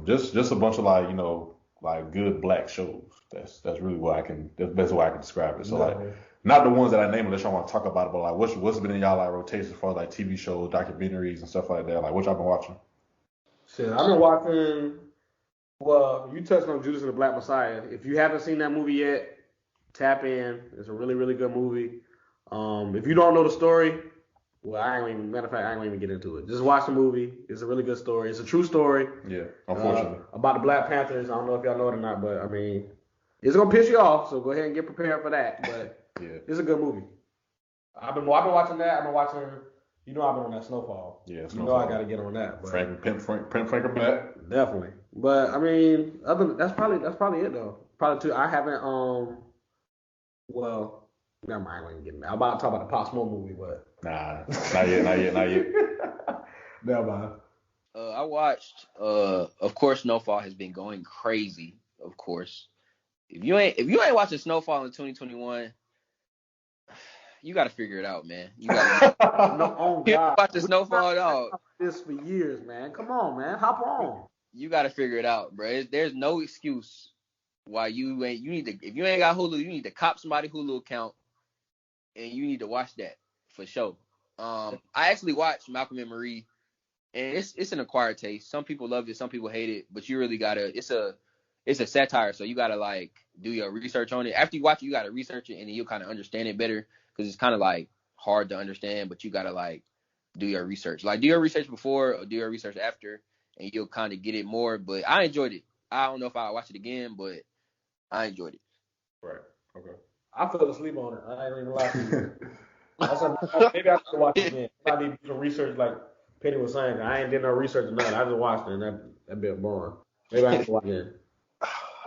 just a bunch of like, you know, like good black shows. That's really that's the best way I can describe it. So like, not the ones that I named unless y'all want to talk about it, but like what's been in y'all like rotation for like TV shows, documentaries and stuff like that. Like what y'all been watching? Shit, I've been watching. Well, you touched on Judas and the Black Messiah. If you haven't seen that movie yet, tap in. It's a really, really good movie. If you don't know the story, well, I ain't gonna even get into it. Just watch the movie. It's a really good story. It's a true story. Yeah, unfortunately. About the Black Panthers. I don't know if y'all know it or not, but I mean, it's gonna piss you off. So go ahead and get prepared for that. But yeah, it's a good movie. I've been watching that. I've been watching. You know, I've been on that Snowfall. Yeah, Snowfall. You know, I gotta get on that. But Frank back. Definitely. But I mean, that's probably it though. Probably too. I haven't. Well, never mind. I ain't getting. I'm about to talk about the Pop Smoke movie, but Nah, not yet. Never mind. I watched. Of course, Snowfall has been going crazy. Of course, if you ain't watching Snowfall in 2021, you got to figure it out, man. You got to. No, oh God. Watch the Snowfall, dog. This for years, man. Come on, man. Hop on. You got to figure it out, bro. There's no excuse why you ain't. You need to. If you ain't got Hulu, you need to cop somebody Hulu account, and you need to watch that for sure. I actually watched Malcolm and Marie, and it's an acquired taste. Some people love it, some people hate it, but you really gotta. It's a satire, so you gotta like do your research on it. After you watch it, you gotta research it, and then you'll kind of understand it better because it's kind of like hard to understand, but you gotta like do your research. Like do your research before or do your research after, and you'll kind of get it more. But I enjoyed it. I don't know if I'll watch it again, but I enjoyed it. Right. Okay. I fell asleep on it. I ain't even lie to you. Maybe I should watch it again. I need to do some research, like Penny was saying. I ain't did no research or nothing. I just watched it, and that bit boring. Maybe I need to watch it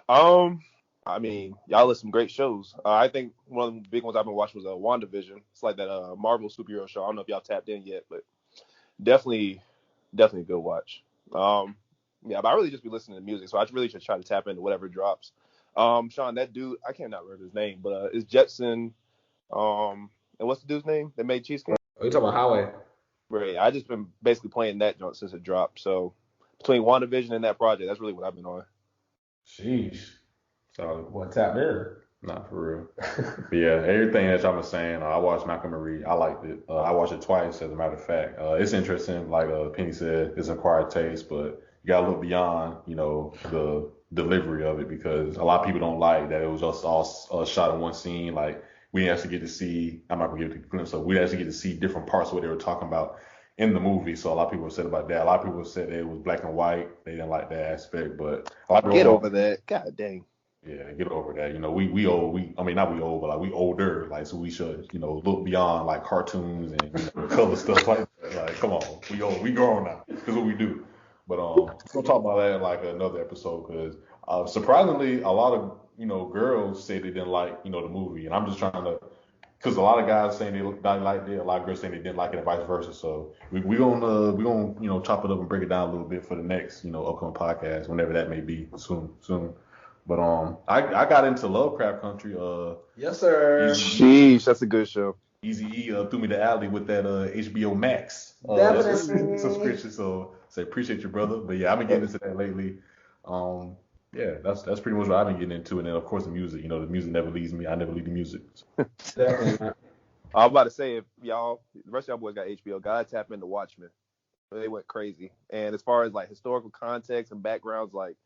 again. I mean, y'all list some great shows. I think one of the big ones I've been watching was WandaVision. It's like that Marvel superhero show. I don't know if y'all tapped in yet, but definitely a good watch. Yeah, but I really just be listening to music, so I really just try to tap into whatever drops. Sean, that dude, I can't remember his name, but it's Jetson. And what's the dude's name that made Cheesecake? Oh, you talking about Highway? Right. I just been basically playing that joint since it dropped. So between WandaVision and that project, that's really what I've been on. Sheesh. So What tapped in? Not for real. But yeah, everything that y'all been saying, I watched Malcolm and Marie. I liked it. I watched it twice, as a matter of fact. It's interesting. Like Penny said, it's an acquired taste, but you gotta look beyond, you know, the delivery of it because a lot of people don't like that it was just all shot in one scene. Like we didn't actually get to see. I'm not gonna give it a glimpse of. We actually get to see different parts of what they were talking about in the movie. So a lot of people said about that. A lot of people said it was black and white. They didn't like that aspect, but a lot of people Get over that. God dang. Yeah, get over that. You know, we old. I mean, not we old, but like we older. Like, so we should, you know, look beyond like cartoons and color stuff like that. Like, come on, we old, we grown now. This is what we do. But we'll talk about that in like another episode because surprisingly, a lot of girls say they didn't like the movie, and I'm just trying to because a lot of guys saying they liked it, a lot of girls saying they didn't like it, and vice versa. So we gonna chop it up and break it down a little bit for the next upcoming podcast, whenever that may be, soon. But I got into Lovecraft Country. Yes, sir. Sheesh, that's a good show. Easy E threw me the alley with that HBO Max subscription. So appreciate you, brother. But yeah, I've been getting into that lately. Yeah, that's pretty much what I've been getting into. And then of course the music. The music never leaves me. I never leave the music. Definitely. I was about to say, if the rest of y'all boys got HBO, gotta tap into Watchmen. They went crazy. And as far as like historical context and backgrounds, like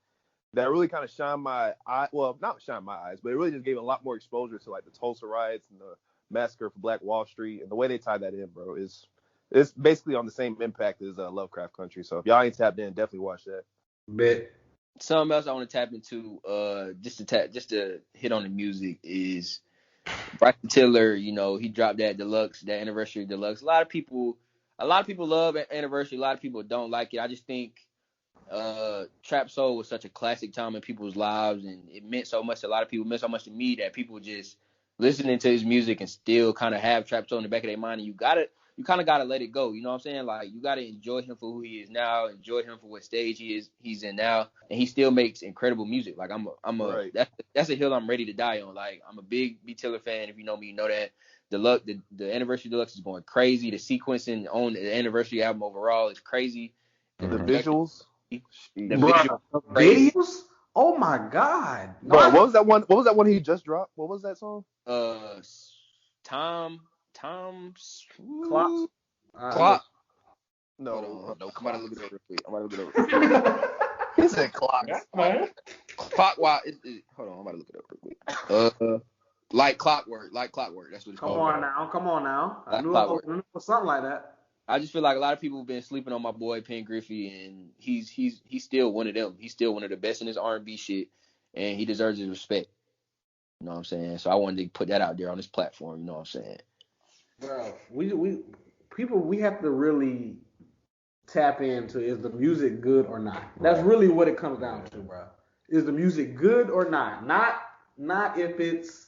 that really kind of shined my eye. Well, not shine my eyes, but it really just gave a lot more exposure to like the Tulsa riots and the massacre for Black Wall Street, and the way they tie that in, bro, is it's basically on the same impact as Lovecraft Country. So if y'all ain't tapped in, definitely watch that. Bet. Something else I want to tap into, just to hit on the music is Bryson Tiller. He dropped that anniversary deluxe. A lot of people love anniversary. A lot of people don't like it. I just think Trap Soul was such a classic time in people's lives, and it meant so much to a lot of people. It meant so much to me that people just listening to his music and still kind of have Trap Soul in the back of their mind, and you kind of gotta let it go. You know what I'm saying? Like, you gotta enjoy him for who he is now, enjoy him for what stage he's in now, and he still makes incredible music. Like, Right. that's a hill I'm ready to die on. Like, I'm a big B Tiller fan. If you know me, you know that. The anniversary deluxe is going crazy. The sequencing on the anniversary album overall is crazy. The visuals. The Bro, videos? Oh my God. Bro, what was that one? What was that one he just dropped? What was that song? Tom's Clock. No, Hold on. I'm about to look it up real quick. He said clock. Hold on, I'm about to look it up real quick. Like Clockwork. That's what it's Come called. on now. I Like knew Clockwork. it was something like that. I just feel like a lot of people have been sleeping on my boy Penn Griffey, and he's still one of them. He's still one of the best in his R&B shit, and he deserves his respect. You know what I'm saying? So I wanted to put that out there on this platform. You know what I'm saying? Bro, we have to really tap into, is the music good or not? That's really what it comes down to, bro. Is the music good or not? Not if it's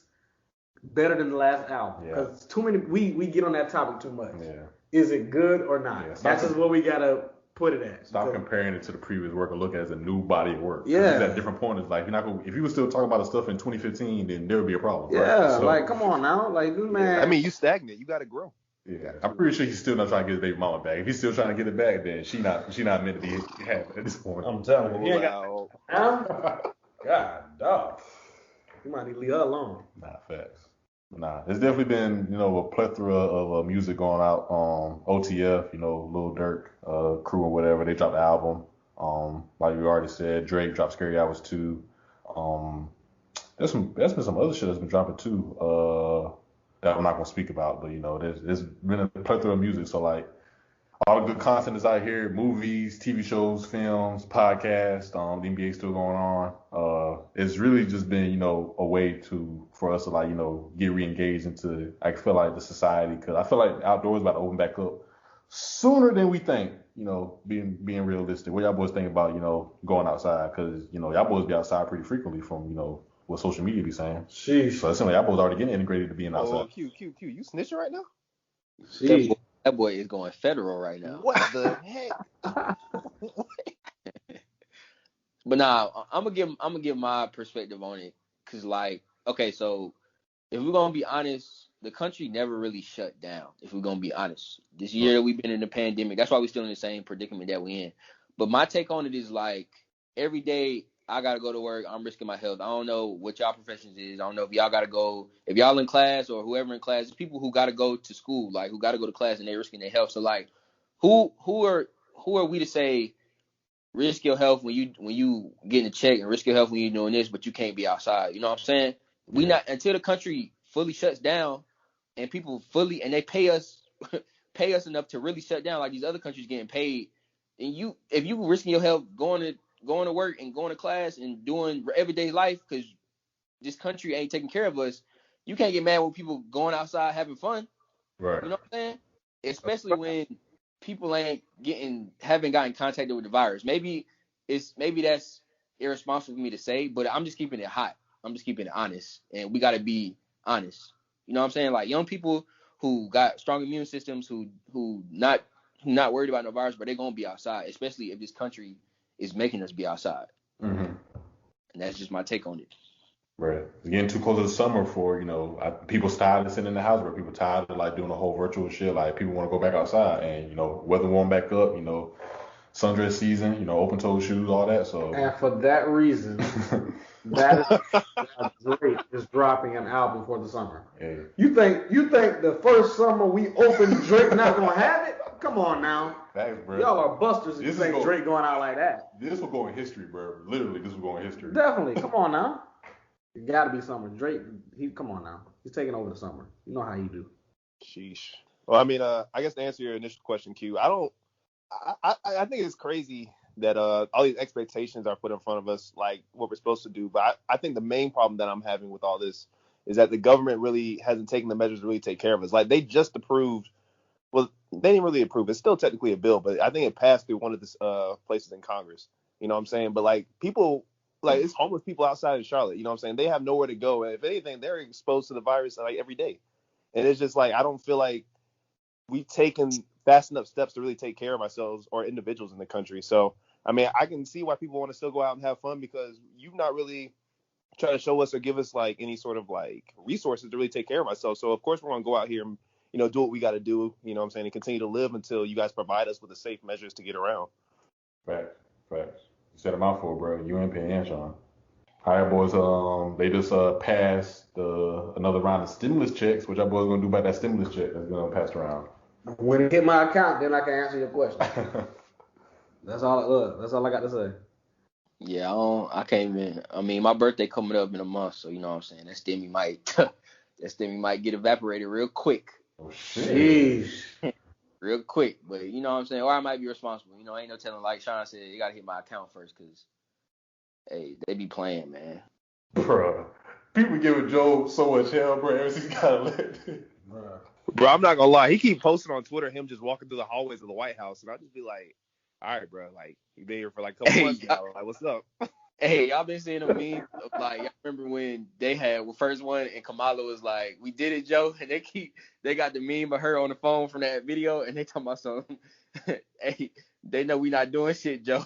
better than the last album, because too many we get on that topic too much. Yeah. Is it good or not? Yeah, that's just what we gotta put it at. Stop comparing it to the previous work and look at it as a new body of work. Yeah. It's at different points. Like, if you were still talking about the stuff in 2015, then there would be a problem. Yeah, right? So, like, come on now. Like, this man. I mean, you stagnant. You got to grow. Yeah, I'm pretty sure he's still not trying to get his baby mama back. If he's still trying to get it back, then she not meant to be happy at this point. I'm telling you. Wow. God, dog. You might need to leave her alone. Nah, facts. Nah, there's definitely been, a plethora of music going out. OTF, Lil Durk, Crew or whatever, they dropped the album. Like we already said, Drake dropped Scary Hours 2. There's been some other shit that's been dropping too. That I'm not gonna speak about, but there's been a plethora of music. So like, all the good content is out here: movies, TV shows, films, podcasts. The NBA still going on. It's really just been a way for us to get re-engaged into, I feel like, the society, because I feel like the outdoors about to open back up sooner than we think. Being realistic. What y'all boys think about going outside? Because y'all boys be outside pretty frequently from what social media be saying. Sheesh. So it seems like y'all boys already getting integrated to being outside. Oh, Q. You snitching right now? Sheesh. That boy is going federal right now. What the heck? But nah, I'm gonna give my perspective on it, cause like, okay, so if we're gonna be honest, the country never really shut down. If we're gonna be honest, this year we've been in the pandemic. That's why we're still in the same predicament that we're in. But my take on it is like, every day I gotta go to work. I'm risking my health. I don't know what y'all professions is. I don't know if y'all gotta go, if y'all in class or whoever in class. There's people who gotta go to school, like who gotta go to class, and they're risking their health. So like, who are we to say risk your health when you getting a check, and risk your health when you're doing this, but you can't be outside? You know what I'm saying? We not, until the country fully shuts down and people fully, and they pay us enough to really shut down, like these other countries getting paid. And if you risking your health going to work and going to class and doing everyday life because this country ain't taking care of us, you can't get mad when people going outside having fun. Right. You know what I'm saying? Especially when people haven't gotten contacted with the virus. Maybe that's irresponsible for me to say, but I'm just keeping it hot. I'm just keeping it honest, and we got to be honest. You know what I'm saying? Like young people who got strong immune systems, who not worried about no virus, but they're gonna be outside, especially if this country is making us be outside. Mm-hmm. And that's just my take on it. Right. It's getting too close to the summer for, people tired of sitting in the house, but people tired of like doing the whole virtual shit. Like people want to go back outside and, weather warm back up, sundress season, open toe shoes, all that. So And for that reason, that is Drake is dropping an album for the summer. Yeah. You think the first summer we open Drake not gonna have it? Come on now. Thanks, bro. Y'all are busters if you think Drake going out like that. This will go in history, bro. Literally, this will go in history. Definitely. Come on now. It got to be summer. Drake, come on now. He's taking over the summer. You know how he do. Sheesh. Well, I mean, I guess to answer your initial question, Q, I think it's crazy that all these expectations are put in front of us, like what we're supposed to do. But I think the main problem that I'm having with all this is that the government really hasn't taken the measures to really take care of us. Like they just approved. Well, they didn't really approve. It's still technically a bill, but I think it passed through one of the places in Congress. You know what I'm saying? But like people, like it's homeless people outside of Charlotte. You know what I'm saying? They have nowhere to go. And if anything, they're exposed to the virus like every day. And it's just like I don't feel like we've taken fast enough steps to really take care of ourselves or individuals in the country. So I mean, I can see why people want to still go out and have fun because you've not really tried to show us or give us like any sort of like resources to really take care of ourselves. So of course we're gonna go out here and do what we got to do, you know what I'm saying, and continue to live until you guys provide us with the safe measures to get around. Facts. You said a mouthful, bro. You and Penny and Sean. All right, boys. They just passed another round of stimulus checks, which our boys gonna do about that stimulus check that's gonna pass around. When it hit my account, then I can answer your question. That's all I got to say. Yeah, I can't even. I mean, my birthday coming up in a month, so you know what I'm saying. That stimmy might get evaporated real quick. Oh shit. Jeez. Real quick, but you know what I'm saying. Or I might be responsible. Ain't no telling. Like Sean said, you gotta hit my account first, cause hey, they be playing, man. Bro, people giving Joe so much hell, bro. Ever since he got elected. Bro, I'm not gonna lie. He keep posting on Twitter him just walking through the hallways of the White House, and I just be like, all right, bro, like you been here for like a couple months now. Like, what's up? Hey, y'all been seeing a meme of like, y'all remember when they had the first one and Kamala was like, we did it, Joe, and they got the meme of her on the phone from that video, and they talking about something. Hey, they know we not doing shit, Joe.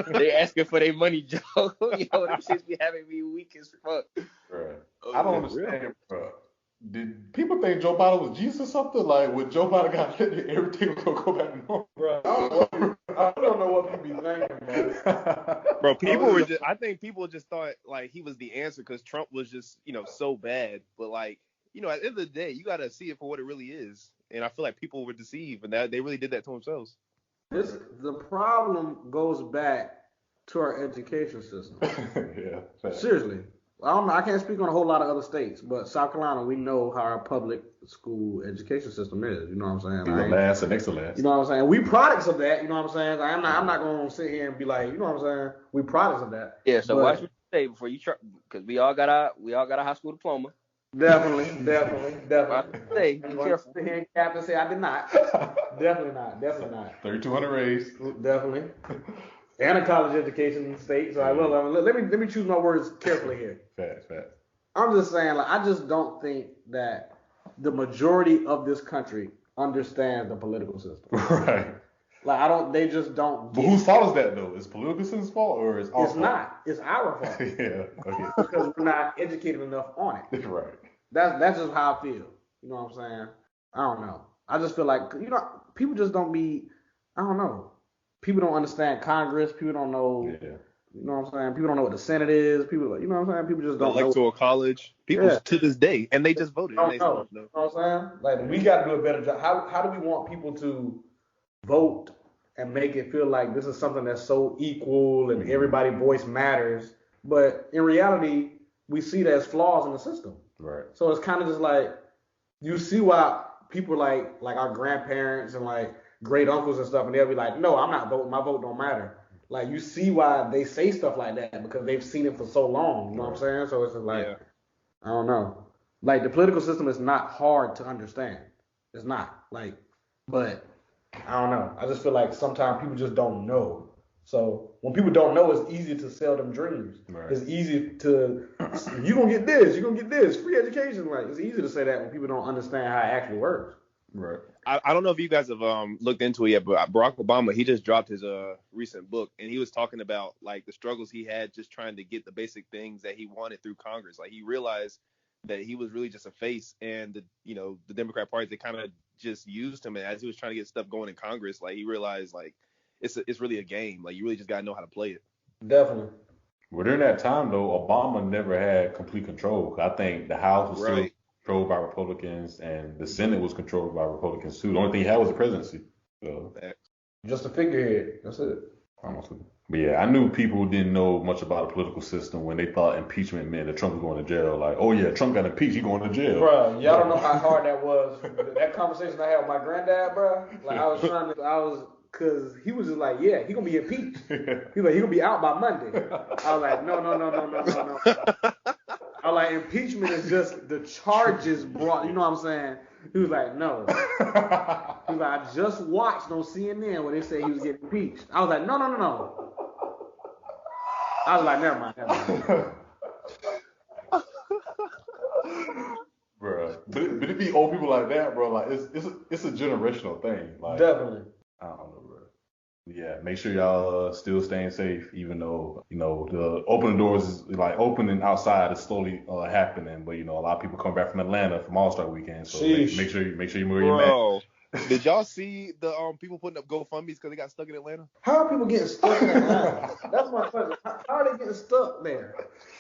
They asking for their money, Joe. Them shits be having me weak as fuck. Bro, I don't understand, bro. Did people think Joe Biden was Jesus or something? Like, when Joe Biden got elected, everything was going to go back to normal? Bro, I don't know what people be thinking, bro. Bro, I think people just thought, like, he was the answer because Trump was just, so bad. But, like, at the end of the day, you got to see it for what it really is. And I feel like people were deceived, and that they really did that to themselves. The problem goes back to our education system. Yeah. Fact. Seriously. I can't speak on a whole lot of other states, but South Carolina, we know how our public school education system is. You know what I'm saying? The last and next to last. You know what I'm saying? We products of that. You know what I'm saying? I'm not going to sit here and be like, you know what I'm saying? We products of that. Yeah. So watch what you say before you try, because we all got a high school diploma. Definitely. Say, be careful. Sit here and cap and say I did not. Definitely not. 3,200 raised. Definitely. And a college education in the state. So let me choose my words carefully here. Facts. I'm just saying, like, I just don't think that the majority of this country understands the political system. Right. Like, they just don't. But whose fault is that though? Is political system's fault or is our fault? It's not. It's our fault. Yeah. Okay. Because we're not educated enough on it. Right. That's just how I feel. You know what I'm saying? I don't know. I just feel like, people just don't be, I don't know. People don't understand Congress. People don't know. Yeah. You know what I'm saying? People don't know what the Senate is. People, you know what I'm saying? People just don't know. Electoral college. People to this day, and they just voted. Don't know. You know what I'm saying? Like, we got to do a better job. How do we want people to vote and make it feel like this is something that's so equal and everybody's voice matters? But in reality, we see there's flaws in the system. Right. So it's kind of just like, you see why people like our grandparents and like great uncles and stuff, and they'll be like, no, I'm not voting. My vote don't matter. Like, you see why they say stuff like that, because they've seen it for so long. You know what I'm saying? So it's just like, I don't know. Like, the political system is not hard to understand. It's not. Like, but I don't know. I just feel like sometimes people just don't know. So when people don't know, it's easy to sell them dreams. Right. It's easy to, you're going to get this, you're going to get this, free education. Like, it's easy to say that when people don't understand how it actually works. Right. I don't know if you guys have looked into it yet, but Barack Obama, he just dropped his recent book, and he was talking about like the struggles he had just trying to get the basic things that he wanted through Congress. Like he realized that he was really just a face, and the Democrat Party, they kind of just used him. And as he was trying to get stuff going in Congress, like he realized like it's really a game. Like you really just gotta know how to play it. Definitely. Well, during that time though, Obama never had complete control. I think the House was still Right. controlled by Republicans, and the Senate was controlled by Republicans too. The only thing he had was the presidency. So, Just a figurehead. That's it. honestly. But yeah, I knew people who didn't know much about the political system when they thought impeachment meant that Trump was going to jail. Like, oh yeah, Trump got impeached, he going to jail. Bro, y'all don't know how hard that was. That conversation I had with my granddad, bro. Like cause he was just like, yeah, he gonna be impeached. He like, he gonna be out by Monday. I was like, no. I was like, impeachment is just the charges brought. You know what I'm saying? He was like, no. He was like, I just watched on CNN where they said he was getting impeached. I was like, no. I was like, never mind. Bro, but it be old people like that, bro. Like it's a generational thing. Like Definitely. I don't know, bro. Yeah, make sure y'all still staying safe, even though the opening doors is like opening outside is slowly happening. But a lot of people come back from Atlanta from All-Star weekend, so make sure you wear your mask. Bro, did y'all see the people putting up GoFundMe's because they got stuck in Atlanta? How are people getting stuck in Atlanta? That's my question. How are they getting stuck there?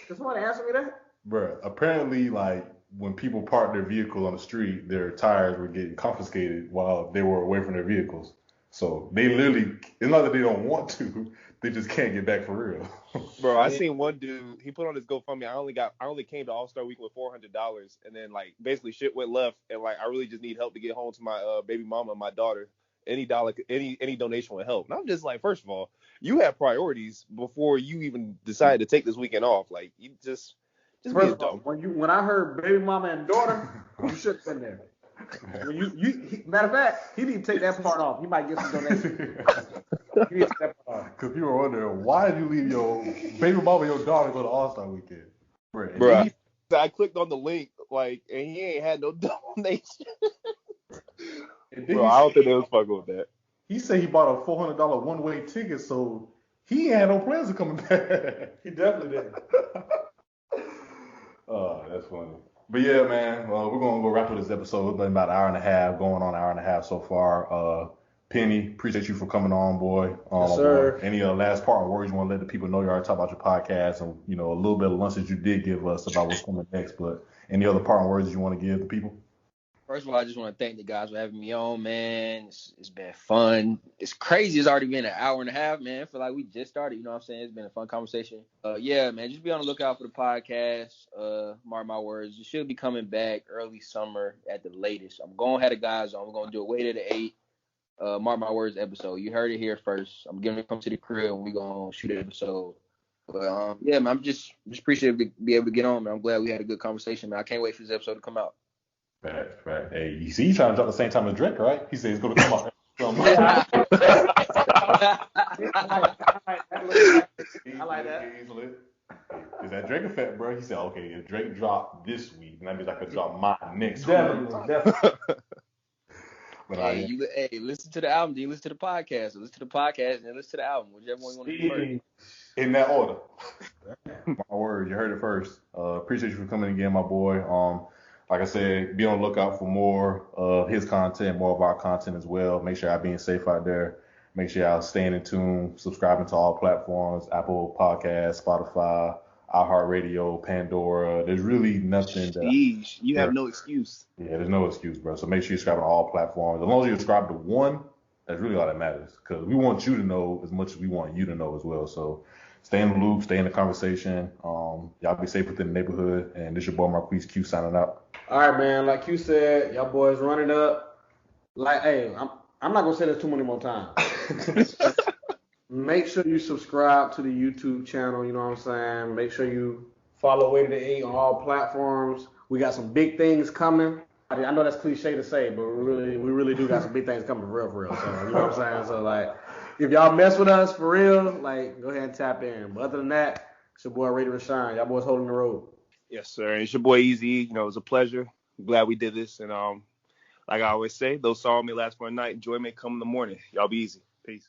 Can somebody answer me that? Bro, apparently, like when people park their vehicles on the street, their tires were getting confiscated while they were away from their vehicles. So they literally, it's not that they don't want to, they just can't get back for real. Bro, I seen one dude, he put on his GoFundMe, I only came to All-Star Week with $400, and then like basically shit went left, and like I really just need help to get home to my baby mama and my daughter. Any donation would help. And I'm just like, first of all, you have priorities before you even decide to take this weekend off. Like you just First of all, when I heard baby mama and daughter, you should have been there. When matter of fact, he need to take that part off. He might get some donations. He need to take that part off. Because people are wondering, why did you leave your baby mama and your daughter to go to All-Star Weekend? Bro, I clicked on the link, like, and he ain't had no donation. Bro, I don't think they was fucking with that. He said he bought a $400 one-way ticket, so he ain't had no plans of coming back. He definitely did. Oh, that's funny. But yeah, man, we're going to go wrap up this episode. It's been about an hour and a half, going on an hour and a half so far. Penny, appreciate you for coming on, boy. Yes, sir. Any last part words you want to let the people know? You already talked about your podcast and, a little bit of lunch that you did give us about what's coming next. But any other part words you want to give the people? First of all, I just want to thank the guys for having me on, man. It's been fun. It's crazy. It's already been an hour and a half, man. I feel like we just started. You know what I'm saying? It's been a fun conversation. Yeah, man, just be on the lookout for the podcast. Mark my words. It should be coming back early summer at the latest. I'm going to have the guys on. We're going to do a Wait at the 8. Mark my words episode. You heard it here first. I'm going to come to the crib and we're going to shoot an episode. But, yeah, man, I'm just appreciative to be able to get on, man. I'm glad we had a good conversation, man. I can't wait for this episode to come out. Right. Hey, you see, he's trying to drop the same time as Drake, right? He said he's going to come out. I like that. Is that Drake effect, bro? He said, okay, if Drake dropped this week, then that means I could drop mine next week. Definitely. But Hey, listen to the album. Then you listen to the podcast. Listen to the podcast and then listen to the album. Whichever one you want to do first. In that order. My word, you heard it first. Appreciate you for coming again, my boy. Like I said, be on the lookout for more of his content, more of our content as well. Make sure y'all being safe out there. Make sure y'all staying in tune, subscribing to all platforms, Apple Podcasts, Spotify, iHeartRadio, Pandora. There's really nothing that... You have no excuse. Yeah, there's no excuse, bro. So make sure you subscribe to all platforms. As long as you subscribe to one, that's really all that matters. Because we want you to know as much as we want you to know as well. So stay in the loop, stay in the conversation. Y'all be safe within the neighborhood. And this your boy Marquise Q signing out. All right, man. Like you said, y'all boys running up. Like, hey, I'm not gonna say this too many more times. Make sure you subscribe to the YouTube channel. You know what I'm saying? Make sure you follow Way to the 8 on all platforms. We got some big things coming. I know that's cliche to say, but we really do got some big things coming for real. So you know what I'm saying? So like, if y'all mess with us for real, like, go ahead and tap in. But other than that, it's your boy Raider Rashawn. Y'all boys holding the road. Yes, sir. And it's your boy Easy. You know, it was a pleasure. Glad we did this. And like I always say, those sorrow may last for a night. Joy may come in the morning. Y'all be easy. Peace.